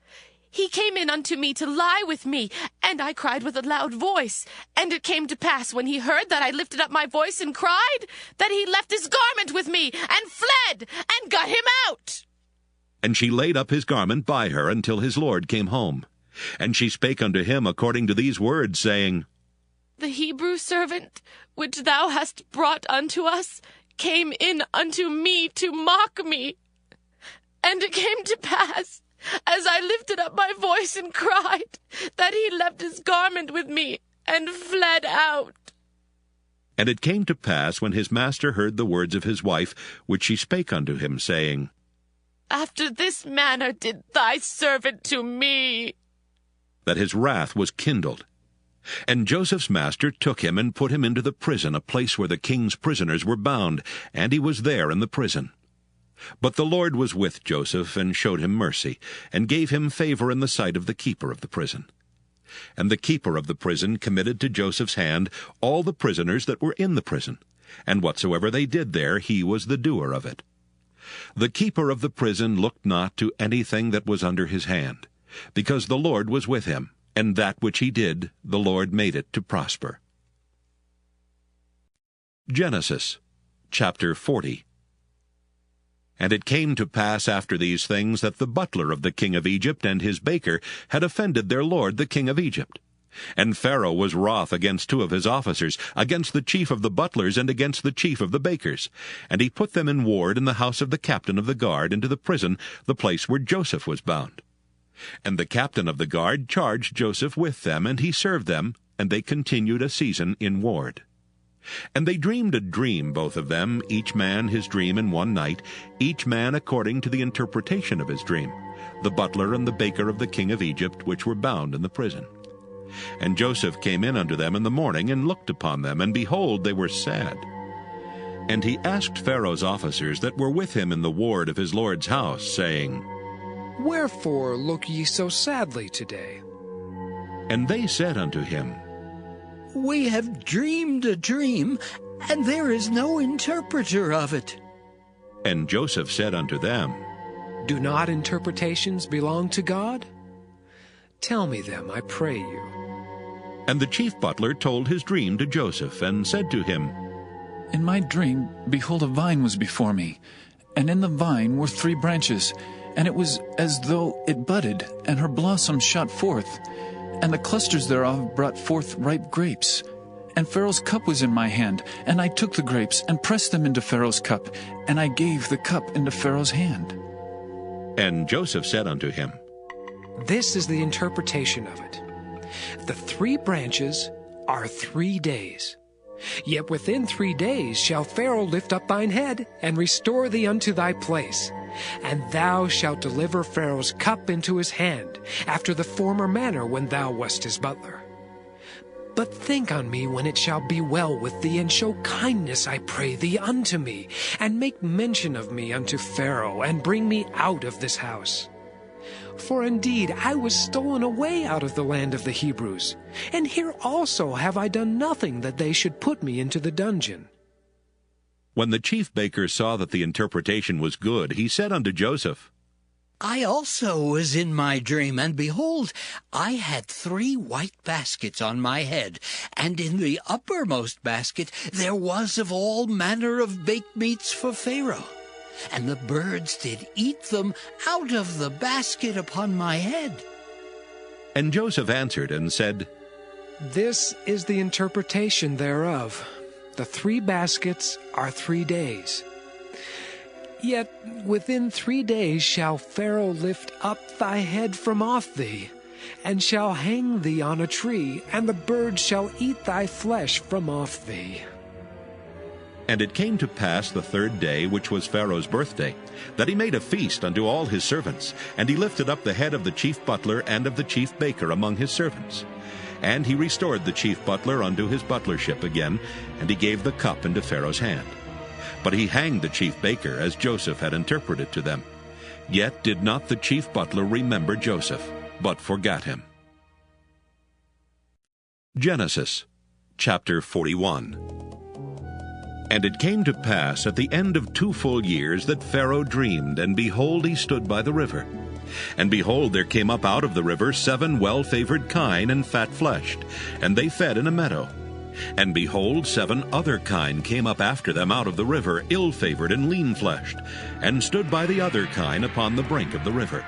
He came in unto me to lie with me, and I cried with a loud voice. And it came to pass, when he heard that I lifted up my voice and cried, that he left his garment with me, and fled, and got him out. And she laid up his garment by her until his lord came home. And she spake unto him according to these words, saying, The Hebrew servant which thou hast brought unto us came in unto me to mock me. And it came to pass, as I lifted up my voice and cried, that he left his garment with me, and fled out. And it came to pass, when his master heard the words of his wife, which she spake unto him, saying, After this manner did thy servant to me. that his wrath was kindled. And Joseph's master took him and put him into the prison, a place where the king's prisoners were bound, and he was there in the prison. But the Lord was with Joseph, and showed him mercy, and gave him favor in the sight of the keeper of the prison. And the keeper of the prison committed to Joseph's hand all the prisoners that were in the prison, and whatsoever they did there, he was the doer of it. The keeper of the prison looked not to anything that was under his hand, because the Lord was with him, and that which he did, the Lord made it to prosper. Genesis chapter 40. And it came to pass after these things that the butler of the king of Egypt and his baker had offended their lord the king of Egypt. And Pharaoh was wroth against two of his officers, against the chief of the butlers and against the chief of the bakers. And he put them in ward in the house of the captain of the guard into the prison, the place where Joseph was bound. And the captain of the guard charged Joseph with them, and he served them, and they continued a season in ward. And they dreamed a dream, both of them, each man his dream in one night, each man according to the interpretation of his dream, the butler and the baker of the king of Egypt, which were bound in the prison. And Joseph came in unto them in the morning, and looked upon them, and behold, they were sad. And he asked Pharaoh's officers that were with him in the ward of his lord's house, saying, Wherefore look ye so sadly today? And they said unto him, We have dreamed a dream, and there is no interpreter of it. And Joseph said unto them, Do not interpretations belong to God? Tell me them, I pray you. And the chief butler told his dream to Joseph, and said to him, In my dream, behold, a vine was before me, and in the vine were 3 branches, and it was as though it budded, and her blossoms shot forth, and the clusters thereof brought forth ripe grapes. And Pharaoh's cup was in my hand, and I took the grapes, and pressed them into Pharaoh's cup, and I gave the cup into Pharaoh's hand. And Joseph said unto him, This is the interpretation of it. The 3 branches are 3 days. Yet within 3 days shall Pharaoh lift up thine head, and restore thee unto thy place. And thou shalt deliver Pharaoh's cup into his hand, after the former manner when thou wast his butler. But think on me when it shall be well with thee, and show kindness, I pray thee, unto me, and make mention of me unto Pharaoh, and bring me out of this house. For indeed I was stolen away out of the land of the Hebrews, and here also have I done nothing that they should put me into the dungeon. When the chief baker saw that the interpretation was good, he said unto Joseph, I also was in my dream, and behold, I had 3 white baskets on my head, and in the uppermost basket there was of all manner of baked meats for Pharaoh. And the birds did eat them out of the basket upon my head. And Joseph answered and said, This is the interpretation thereof. The 3 baskets are 3 days. Yet within 3 days shall Pharaoh lift up thy head from off thee, and shall hang thee on a tree, and the birds shall eat thy flesh from off thee. And it came to pass the 3rd day, which was Pharaoh's birthday, that he made a feast unto all his servants, and he lifted up the head of the chief butler and of the chief baker among his servants. And he restored the chief butler unto his butlership again, and he gave the cup into Pharaoh's hand. But he hanged the chief baker, as Joseph had interpreted to them. Yet did not the chief butler remember Joseph, but forgat him. Genesis chapter 41. And it came to pass at the end of 2 full years that Pharaoh dreamed, and behold, he stood by the river. And behold, there came up out of the river 7 well-favored kine and fat-fleshed, and they fed in a meadow. And behold, 7 other kine came up after them out of the river, ill-favored and lean-fleshed, and stood by the other kine upon the brink of the river.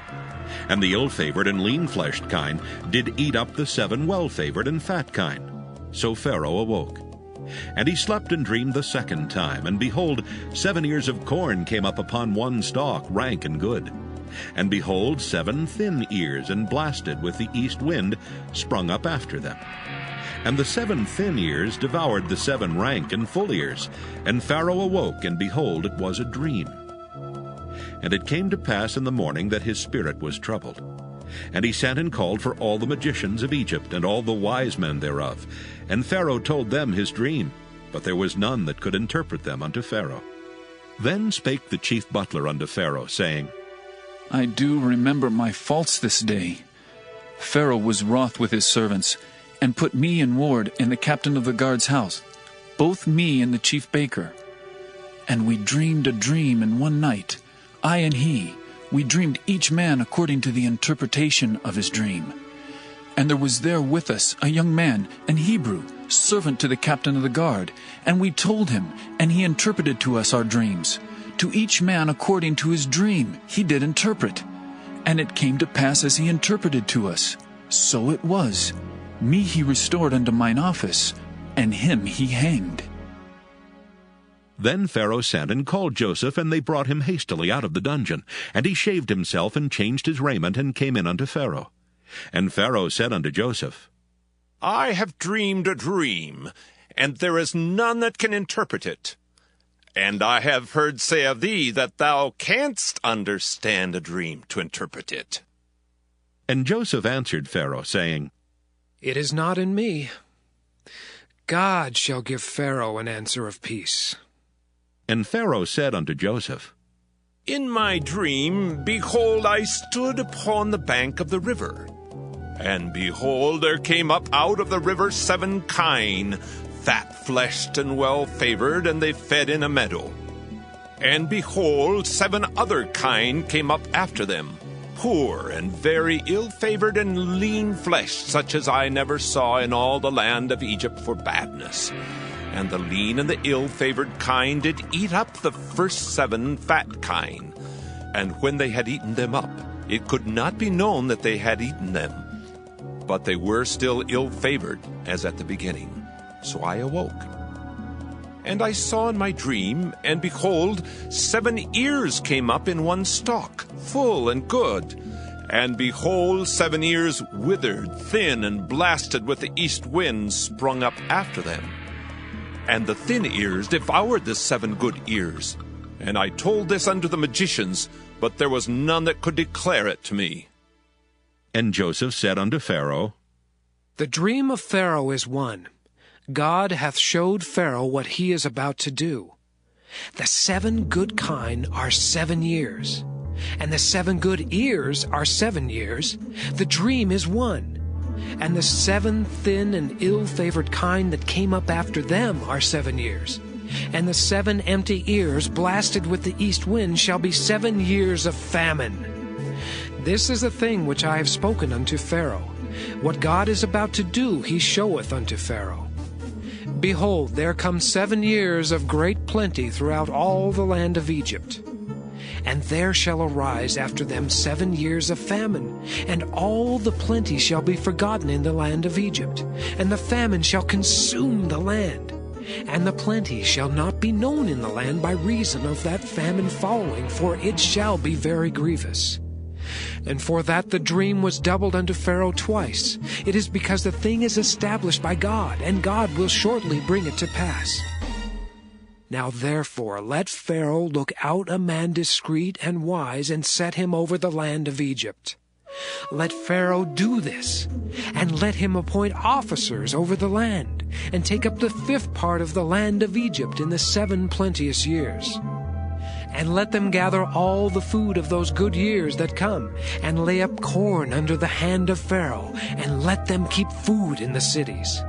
And the ill-favored and lean-fleshed kine did eat up the 7 well-favored and fat kine. So Pharaoh awoke. And he slept and dreamed the 2nd time, and behold, 7 ears of corn came up upon one stalk, rank and good. And behold, 7 thin ears, and blasted with the east wind, sprung up after them. And the 7 thin ears devoured the 7 rank and full ears. And Pharaoh awoke, and behold, it was a dream. And it came to pass in the morning that his spirit was troubled. And he sent and called for all the magicians of Egypt, and all the wise men thereof. And Pharaoh told them his dream, but there was none that could interpret them unto Pharaoh. Then spake the chief butler unto Pharaoh, saying, I do remember my faults this day. Pharaoh was wroth with his servants, and put me and ward in the captain of the guard's house, both me and the chief baker. And we dreamed a dream in one night, I and he. We dreamed each man according to the interpretation of his dream. And there was there with us a young man, an Hebrew, servant to the captain of the guard. And we told him, and he interpreted to us our dreams. To each man according to his dream he did interpret. And it came to pass as he interpreted to us. So it was. Me he restored unto mine office, and him he hanged. Then Pharaoh sent and called Joseph, and they brought him hastily out of the dungeon. And he shaved himself, and changed his raiment, and came in unto Pharaoh. And Pharaoh said unto Joseph, I have dreamed a dream, and there is none that can interpret it. And I have heard say of thee that thou canst understand a dream to interpret it. And Joseph answered Pharaoh, saying, It is not in me. God shall give Pharaoh an answer of peace. And Pharaoh said unto Joseph, In my dream, behold, I stood upon the bank of the river. And behold, there came up out of the river 7 kine, fat-fleshed and well-favored, and they fed in a meadow. And behold, 7 other kine came up after them, poor and very ill-favored and lean-fleshed, such as I never saw in all the land of Egypt for badness. And the lean and the ill-favored kine did eat up the first 7 fat kine. And when they had eaten them up, it could not be known that they had eaten them. But they were still ill-favored, as at the beginning. So I awoke. And I saw in my dream, and behold, 7 ears came up in one stalk, full and good. And behold, 7 ears withered, thin, and blasted with the east wind sprung up after them. And the thin ears devoured the 7 good ears. And I told this unto the magicians, but there was none that could declare it to me. And Joseph said unto Pharaoh, The dream of Pharaoh is one. God hath showed Pharaoh what he is about to do. The 7 good kine are 7 years, and the 7 good ears are 7 years. The dream is one. And the 7 thin and ill-favored kine that came up after them are 7 years. And the 7 empty ears blasted with the east wind shall be 7 years of famine. This is the thing which I have spoken unto Pharaoh. What God is about to do he showeth unto Pharaoh. Behold, there come 7 years of great plenty throughout all the land of Egypt. And there shall arise after them 7 years of famine, and all the plenty shall be forgotten in the land of Egypt, and the famine shall consume the land. And the plenty shall not be known in the land by reason of that famine following, for it shall be very grievous. And for that the dream was doubled unto Pharaoh twice, it is because the thing is established by God, and God will shortly bring it to pass. Now therefore let Pharaoh look out a man discreet and wise, and set him over the land of Egypt. Let Pharaoh do this, and let him appoint officers over the land, and take up the 5th part of the land of Egypt in the 7 plenteous years. And let them gather all the food of those good years that come, and lay up corn under the hand of Pharaoh, and let them keep food in the cities.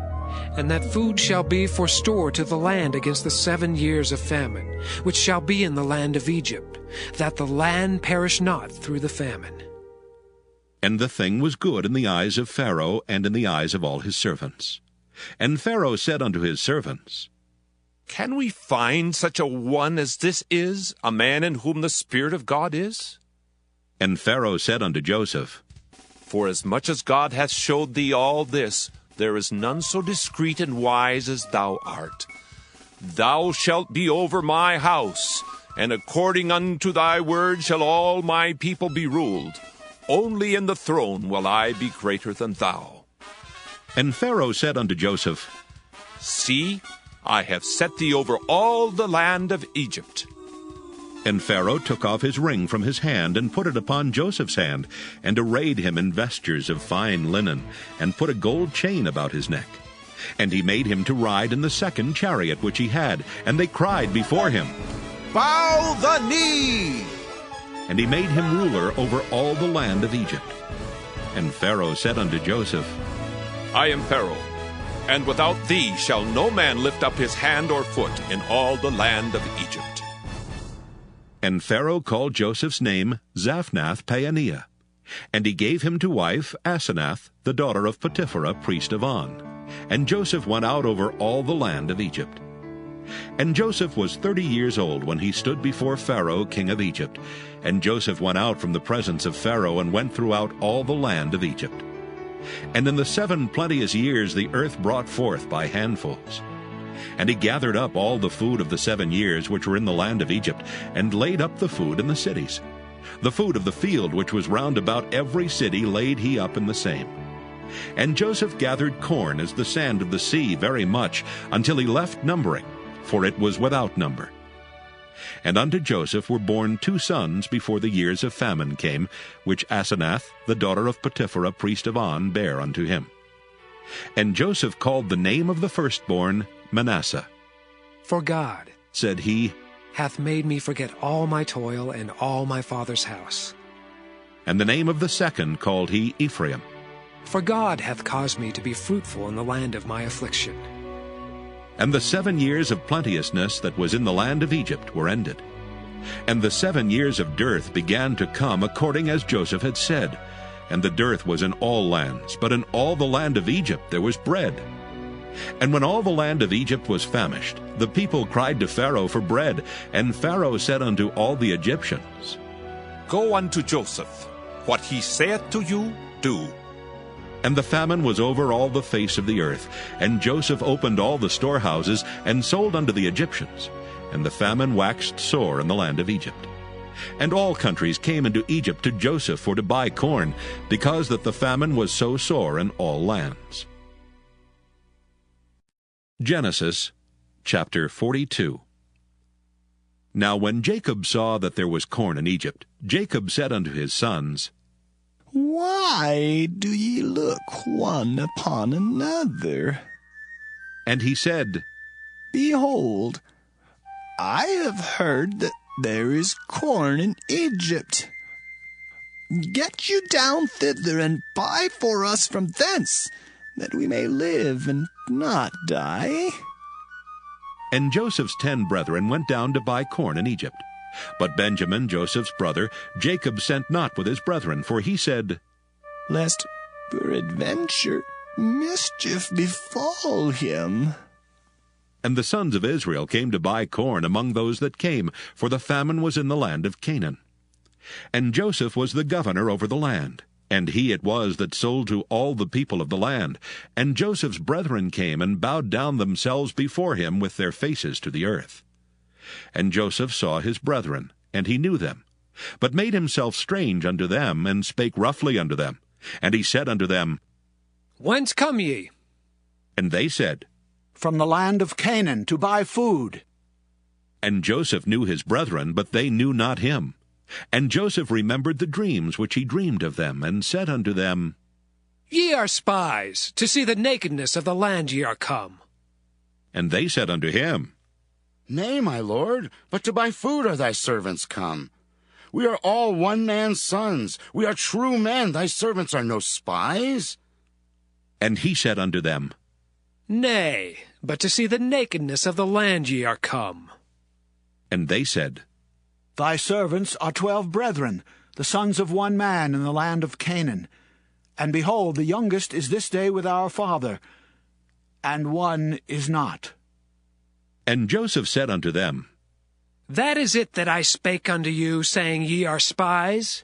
And that food shall be for store to the land against the 7 years of famine, which shall be in the land of Egypt, that the land perish not through the famine. And the thing was good in the eyes of Pharaoh, and in the eyes of all his servants. And Pharaoh said unto his servants, Can we find such a one as this is, a man in whom the Spirit of God is? And Pharaoh said unto Joseph, Forasmuch as God hath showed thee all this, there is none so discreet and wise as thou art. Thou shalt be over my house, and according unto thy word shall all my people be ruled. Only in the throne will I be greater than thou. And Pharaoh said unto Joseph, See, I have set thee over all the land of Egypt. And Pharaoh took off his ring from his hand, and put it upon Joseph's hand, and arrayed him in vestures of fine linen, and put a gold chain about his neck. And he made him to ride in the second chariot which he had, and they cried before him, Bow the knee! And he made him ruler over all the land of Egypt. And Pharaoh said unto Joseph, I am Pharaoh, and without thee shall no man lift up his hand or foot in all the land of Egypt. And Pharaoh called Joseph's name Zaphnath-Paaneah. And he gave him to wife Asenath, the daughter of Potiphar, priest of On. And Joseph went out over all the land of Egypt. And Joseph was 30 years old when he stood before Pharaoh, king of Egypt. And Joseph went out from the presence of Pharaoh, and went throughout all the land of Egypt. And in the 7 plenteous years the earth brought forth by handfuls. And he gathered up all the food of the 7 years which were in the land of Egypt, and laid up the food in the cities. The food of the field which was round about every city laid he up in the same. And Joseph gathered corn as the sand of the sea very much, until he left numbering, for it was without number. And unto Joseph were born 2 sons before the years of famine came, which Asenath, the daughter of Potiphar, priest of On, bare unto him. And Joseph called the name of the firstborn Manasseh. For God, said he, hath made me forget all my toil and all my father's house. And the name of the second called he Ephraim. For God hath caused me to be fruitful in the land of my affliction. And the 7 years of plenteousness that was in the land of Egypt were ended. And the 7 years of dearth began to come according as Joseph had said. And the dearth was in all lands, but in all the land of Egypt there was bread. And when all the land of Egypt was famished, the people cried to Pharaoh for bread. And Pharaoh said unto all the Egyptians, Go unto Joseph. What he saith to you, do. And the famine was over all the face of the earth. And Joseph opened all the storehouses, and sold unto the Egyptians. And the famine waxed sore in the land of Egypt. And all countries came into Egypt to Joseph for to buy corn, because that the famine was so sore in all lands. Genesis chapter 42. Now when Jacob saw that there was corn in Egypt, Jacob said unto his sons, Why do ye look one upon another? And he said, Behold, I have heard that there is corn in Egypt. Get you down thither, and buy for us from thence, that we may live and not die. And Joseph's 10 brethren went down to buy corn in Egypt. But Benjamin, Joseph's brother, Jacob sent not with his brethren, for he said, Lest peradventure mischief befall him. And the sons of Israel came to buy corn among those that came, for the famine was in the land of Canaan. And Joseph was the governor over the land, and he it was that sold to all the people of the land. And Joseph's brethren came and bowed down themselves before him with their faces to the earth. And Joseph saw his brethren, and he knew them, but made himself strange unto them, and spake roughly unto them. And he said unto them, Whence come ye? And they said, From the land of Canaan, to buy food. And Joseph knew his brethren, but they knew not him. And Joseph remembered the dreams which he dreamed of them, and said unto them, Ye are spies, to see the nakedness of the land ye are come. And they said unto him, Nay, my lord, but to buy food are thy servants come. We are all one man's sons. We are true men. Thy servants are no spies. And he said unto them, Nay, but to see the nakedness of the land ye are come. And they said, Thy servants are 12 brethren, the sons of one man in the land of Canaan. And behold, the youngest is this day with our father, and one is not. And Joseph said unto them, That is it that I spake unto you, saying, Ye are spies.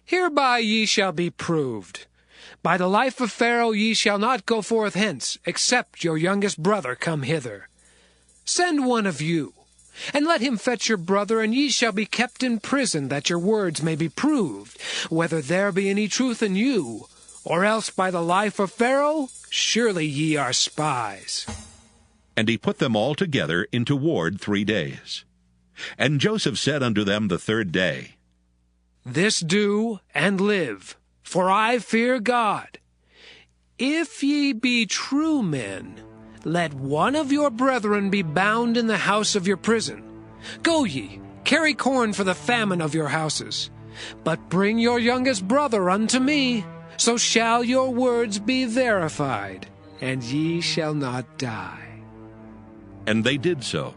Hereby ye shall be proved. By the life of Pharaoh ye shall not go forth hence, except your youngest brother come hither. Send one of you, and let him fetch your brother, and ye shall be kept in prison, that your words may be proved, whether there be any truth in you, or else by the life of Pharaoh, surely ye are spies. And he put them all together into ward 3 days. And Joseph said unto them the third day, This do, and live, for I fear God. If ye be true men, let one of your brethren be bound in the house of your prison. Go ye, carry corn for the famine of your houses. But bring your youngest brother unto me, so shall your words be verified, and ye shall not die. And they did so.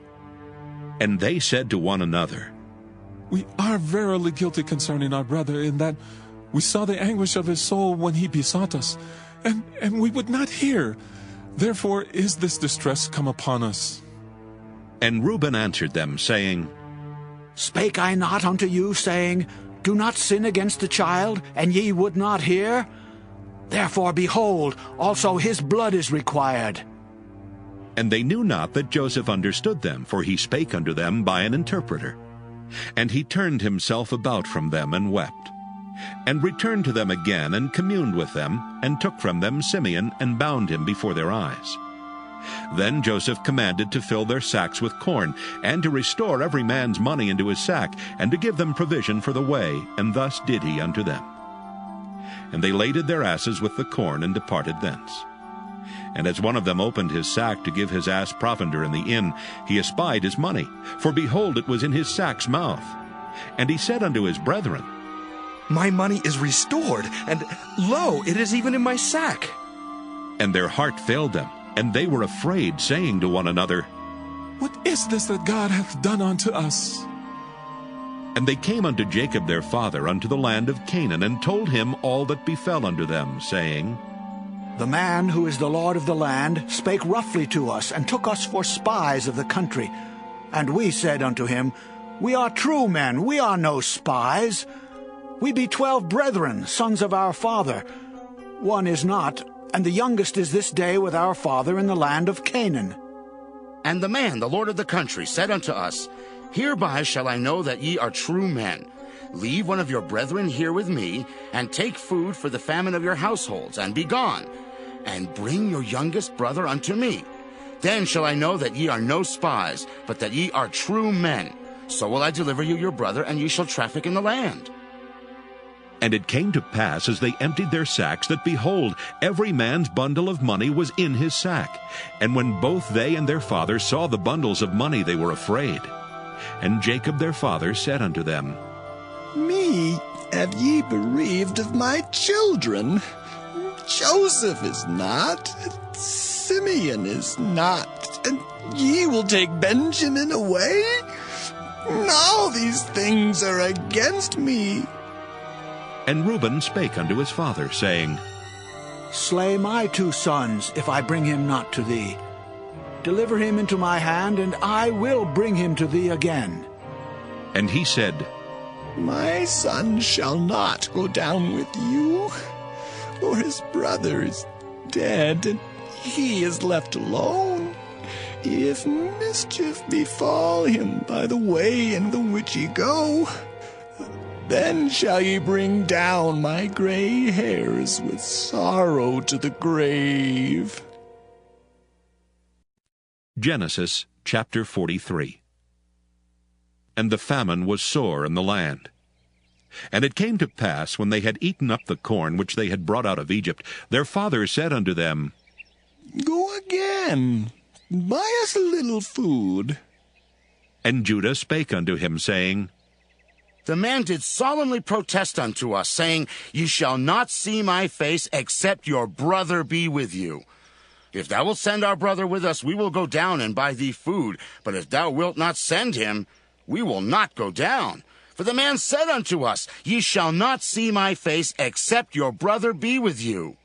And they said to one another, We are verily guilty concerning our brother, in that we saw the anguish of his soul when he besought us, and we would not hear. Therefore is this distress come upon us. And Reuben answered them, saying, Spake I not unto you, saying, Do not sin against the child, and ye would not hear? Therefore, behold, also his blood is required. And they knew not that Joseph understood them, for he spake unto them by an interpreter. And he turned himself about from them, and wept, and returned to them again, and communed with them, and took from them Simeon, and bound him before their eyes. Then Joseph commanded to fill their sacks with corn, and to restore every man's money into his sack, and to give them provision for the way, and thus did he unto them. And they laded their asses with the corn, and departed thence. And as one of them opened his sack to give his ass provender in the inn, he espied his money, for behold, it was in his sack's mouth. And he said unto his brethren, My money is restored, and lo, it is even in my sack. And their heart failed them, and they were afraid, saying to one another, What is this that God hath done unto us? And they came unto Jacob their father unto the land of Canaan, and told him all that befell unto them, saying, The man who is the Lord of the land spake roughly to us, and took us for spies of the country. And we said unto him, We are true men, we are no spies. We be 12 brethren, sons of our father. One is not, and the youngest is this day with our father in the land of Canaan. And the man, the Lord of the country, said unto us, Hereby shall I know that ye are true men. Leave one of your brethren here with me, and take food for the famine of your households, and be gone, and bring your youngest brother unto me. Then shall I know that ye are no spies, but that ye are true men. So will I deliver you your brother, and ye shall traffic in the land. And it came to pass, as they emptied their sacks, that, behold, every man's bundle of money was in his sack. And when both they and their father saw the bundles of money, they were afraid. And Jacob their father said unto them, Me have ye bereaved of my children. Joseph is not, Simeon is not, and ye will take Benjamin away? All these things are against me. And Reuben spake unto his father, saying, Slay my 2 sons, if I bring him not to thee. Deliver him into my hand, and I will bring him to thee again. And he said, My son shall not go down with you, for his brother is dead, and he is left alone. If mischief befall him by the way in the which ye go, then shall ye bring down my gray hairs with sorrow to the grave. Genesis chapter 43. And the famine was sore in the land. And it came to pass, when they had eaten up the corn which they had brought out of Egypt, their father said unto them, Go again, buy us a little food. And Judah spake unto him, saying, The man did solemnly protest unto us, saying, Ye shall not see my face, except your brother be with you. If thou wilt send our brother with us, we will go down and buy thee food. But if thou wilt not send him, we will not go down. For the man said unto us, Ye shall not see my face, except your brother be with you.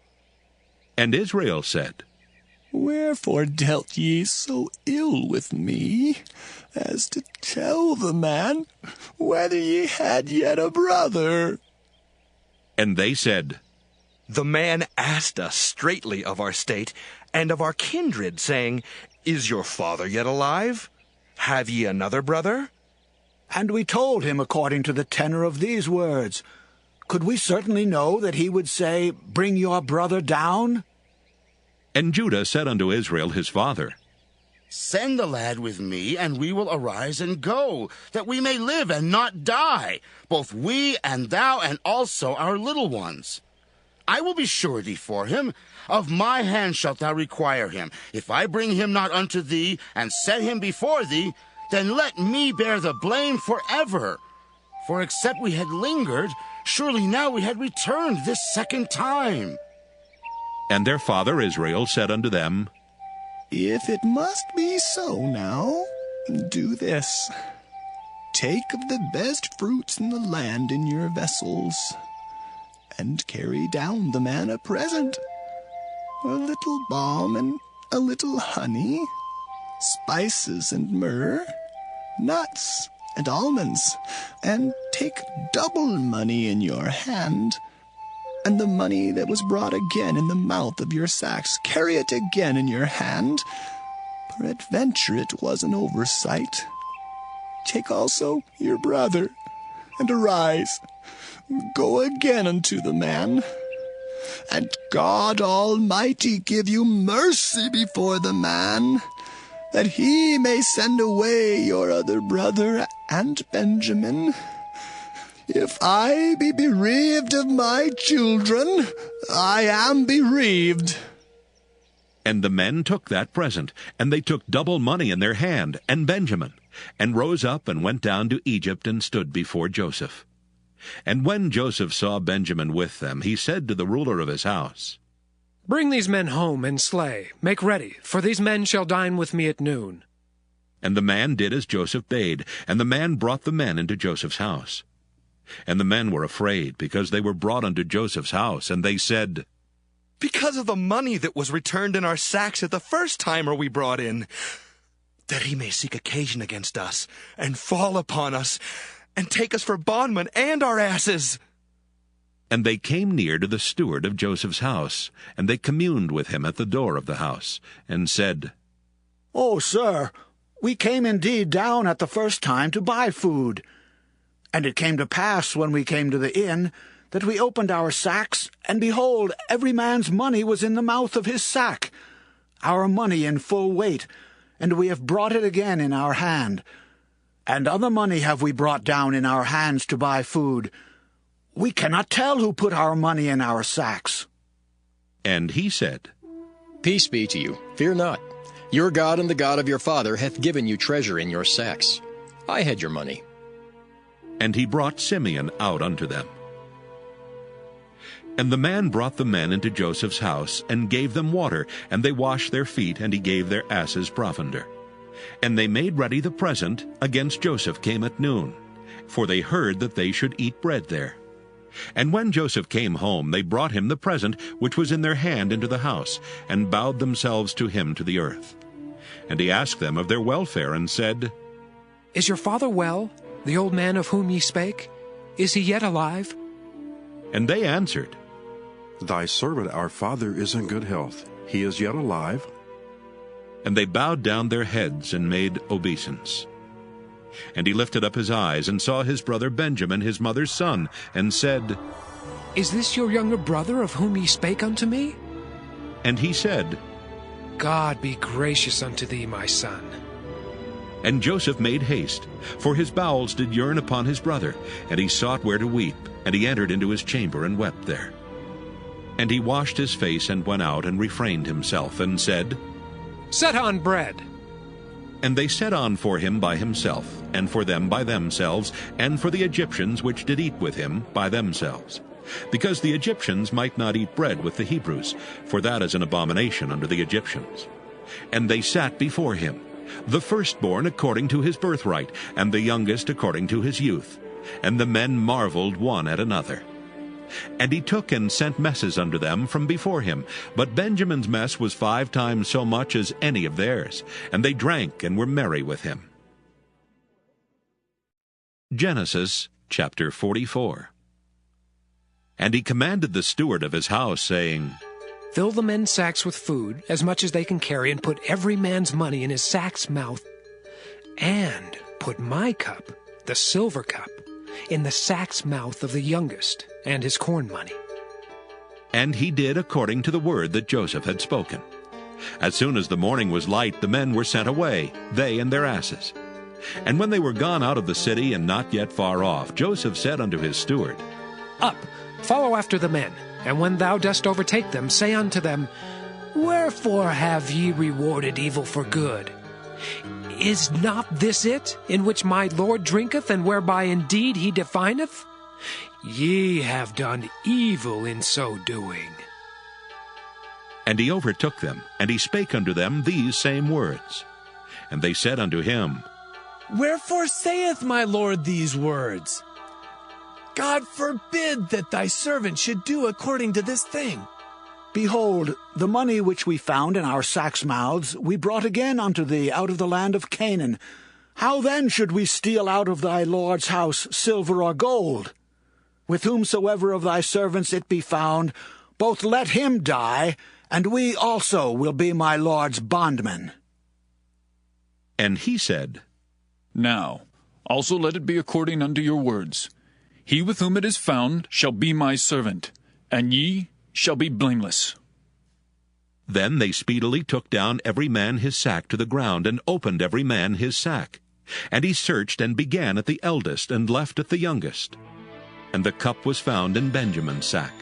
And Israel said, Wherefore dealt ye so ill with me, as to tell the man whether ye had yet a brother? And they said, The man asked us straitly of our state, and of our kindred, saying, Is your father yet alive? Have ye another brother? And we told him according to the tenor of these words. Could we certainly know that he would say, Bring your brother down? And Judah said unto Israel his father, Send the lad with me, and we will arise and go, that we may live and not die, both we and thou, and also our little ones. I will be surety for him. Of my hand shalt thou require him. If I bring him not unto thee, and set him before thee, then let me bear the blame forever. For except we had lingered, surely now we had returned this second time. And their father Israel said unto them, If it must be so now, do this. Take of the best fruits in the land in your vessels, and carry down the man a present, a little balm and a little honey, spices and myrrh, nuts and almonds, and take double money in your hand, and the money that was brought again in the mouth of your sacks, carry it again in your hand. Peradventure it was an oversight. Take also your brother, and arise, go again unto the man. And God Almighty give you mercy before the man, that he may send away your other brother and Benjamin. If I be bereaved of my children, I am bereaved. And the men took that present, and they took double money in their hand, and Benjamin, and rose up and went down to Egypt and stood before Joseph. And when Joseph saw Benjamin with them, he said to the ruler of his house, Bring these men home and slay. Make ready, for these men shall dine with me at noon. And the man did as Joseph bade, and the man brought the men into Joseph's house. And the men were afraid, because they were brought unto Joseph's house, and they said, Because of the money that was returned in our sacks at the first time are we brought in, that he may seek occasion against us, and fall upon us, and take us for bondmen and our asses. And they came near to the steward of Joseph's house, and they communed with him at the door of the house, and said, Oh, sir, we came indeed down at the first time to buy food. And it came to pass, when we came to the inn, that we opened our sacks, and behold, every man's money was in the mouth of his sack, our money in full weight, and we have brought it again in our hand. And other money have we brought down in our hands to buy food. We cannot tell who put our money in our sacks. And he said, Peace be to you, fear not. Your God and the God of your father hath given you treasure in your sacks. I had your money. And he brought Simeon out unto them. And the man brought the men into Joseph's house, and gave them water, and they washed their feet, and he gave their asses provender. And they made ready the present against Joseph came at noon, for they heard that they should eat bread there. And when Joseph came home, they brought him the present which was in their hand into the house, and bowed themselves to him to the earth. And he asked them of their welfare, and said, Is your father well, the old man of whom ye spake? Is he yet alive? And they answered, Thy servant our father is in good health. He is yet alive. And they bowed down their heads and made obeisance. And he lifted up his eyes, and saw his brother Benjamin, his mother's son, and said, Is this your younger brother of whom ye spake unto me? And he said, God be gracious unto thee, my son. And Joseph made haste, for his bowels did yearn upon his brother, and he sought where to weep, and he entered into his chamber and wept there. And he washed his face and went out and refrained himself, and said, Set on bread. And they set on for him by himself, and for them by themselves, and for the Egyptians which did eat with him by themselves, because the Egyptians might not eat bread with the Hebrews, for that is an abomination unto the Egyptians. And they sat before him, the firstborn according to his birthright, and the youngest according to his youth. And the men marveled one at another. And he took and sent messes unto them from before him. But Benjamin's mess was 5 times so much as any of theirs, and they drank and were merry with him. Genesis chapter 44. And he commanded the steward of his house, saying, Fill the men's sacks with food, as much as they can carry, and put every man's money in his sack's mouth. And put my cup, the silver cup, in the sack's mouth of the youngest, and his corn money. And he did according to the word that Joseph had spoken. As soon as the morning was light, the men were sent away, they and their asses. And when they were gone out of the city and not yet far off, Joseph said unto his steward, Up, follow after the men, and when thou dost overtake them, say unto them, Wherefore have ye rewarded evil for good? Is not this it, in which my Lord drinketh, and whereby indeed he defineth? Ye have done evil in so doing. And he overtook them, and he spake unto them these same words. And they said unto him, Wherefore saith my Lord these words? God forbid that thy servant should do according to this thing. Behold, the money which we found in our sacks' mouths we brought again unto thee out of the land of Canaan. How then should we steal out of thy Lord's house silver or gold? With whomsoever of thy servants it be found, both let him die, and we also will be my Lord's bondmen. And he said, Now also let it be according unto your words. He with whom it is found shall be my servant, and ye shall be blameless. Then they speedily took down every man his sack to the ground, and opened every man his sack. And he searched, and began at the eldest, and left at the youngest. And the cup was found in Benjamin's sack.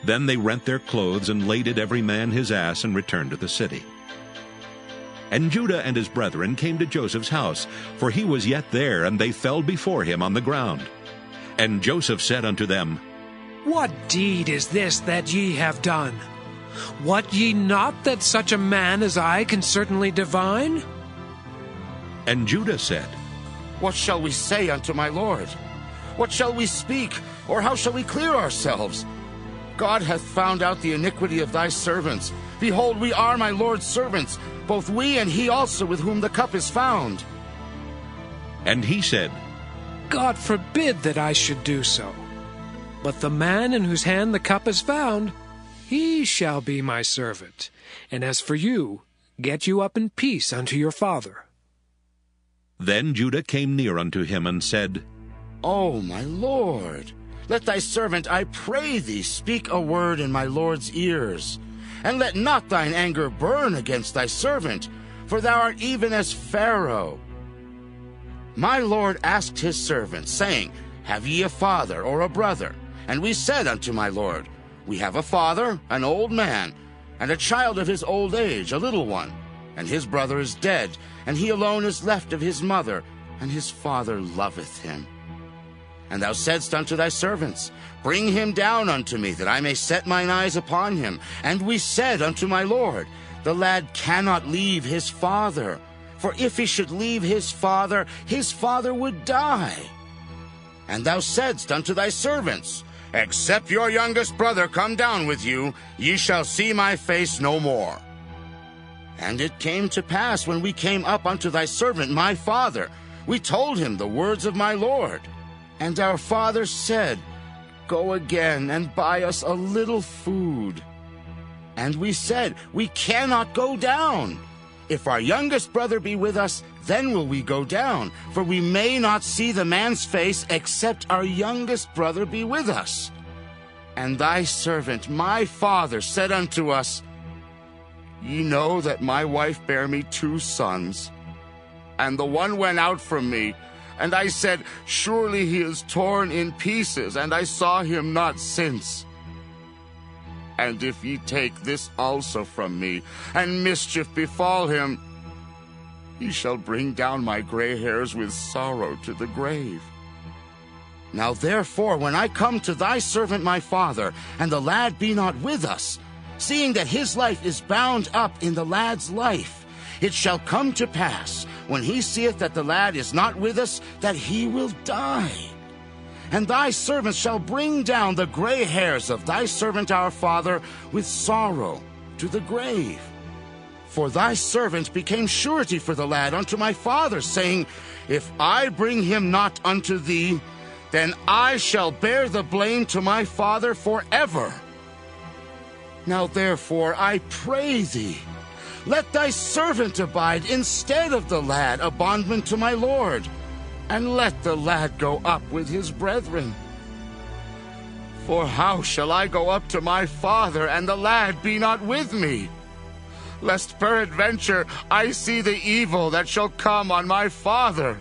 Then they rent their clothes, and laded every man his ass, and returned to the city. And Judah and his brethren came to Joseph's house, for he was yet there, and they fell before him on the ground. And Joseph said unto them, What deed is this that ye have done? Wot ye not that such a man as I can certainly divine? And Judah said, What shall we say unto my Lord? What shall we speak, or how shall we clear ourselves? God hath found out the iniquity of thy servants. Behold, we are my Lord's servants, both we and he also with whom the cup is found. And he said, God forbid that I should do so. But the man in whose hand the cup is found, he shall be my servant. And as for you, get you up in peace unto your father. Then Judah came near unto him, and said, O my Lord, let thy servant, I pray thee, speak a word in my Lord's ears. And let not thine anger burn against thy servant, for thou art even as Pharaoh. My Lord asked his servant, saying, Have ye a father or a brother? And we said unto my Lord, We have a father, an old man, and a child of his old age, a little one. And his brother is dead, and he alone is left of his mother, and his father loveth him. And thou saidst unto thy servants, Bring him down unto me, that I may set mine eyes upon him. And we said unto my Lord, The lad cannot leave his father, for if he should leave his father would die. And thou saidst unto thy servants, Except your youngest brother come down with you, ye shall see my face no more. And it came to pass, when we came up unto thy servant my father, we told him the words of my Lord. And our father said, Go again and buy us a little food. And we said, We cannot go down. If our youngest brother be with us, then will we go down, for we may not see the man's face, except our youngest brother be with us. And thy servant, my father, said unto us, Ye know that my wife bare me 2 sons, and the one went out from me, and I said, Surely he is torn in pieces, and I saw him not since. And if ye take this also from me, and mischief befall him, he shall bring down my gray hairs with sorrow to the grave. Now therefore, when I come to thy servant my father, and the lad be not with us, seeing that his life is bound up in the lad's life, it shall come to pass, when he seeth that the lad is not with us, that he will die. And thy servant shall bring down the gray hairs of thy servant our father with sorrow to the grave. For thy servant became surety for the lad unto my father, saying, If I bring him not unto thee, then I shall bear the blame to my father forever. Now therefore I pray thee, let thy servant abide instead of the lad, a bondman to my lord, and let the lad go up with his brethren. For how shall I go up to my father, and the lad be not with me? lest peradventure I see the evil that shall come on my father.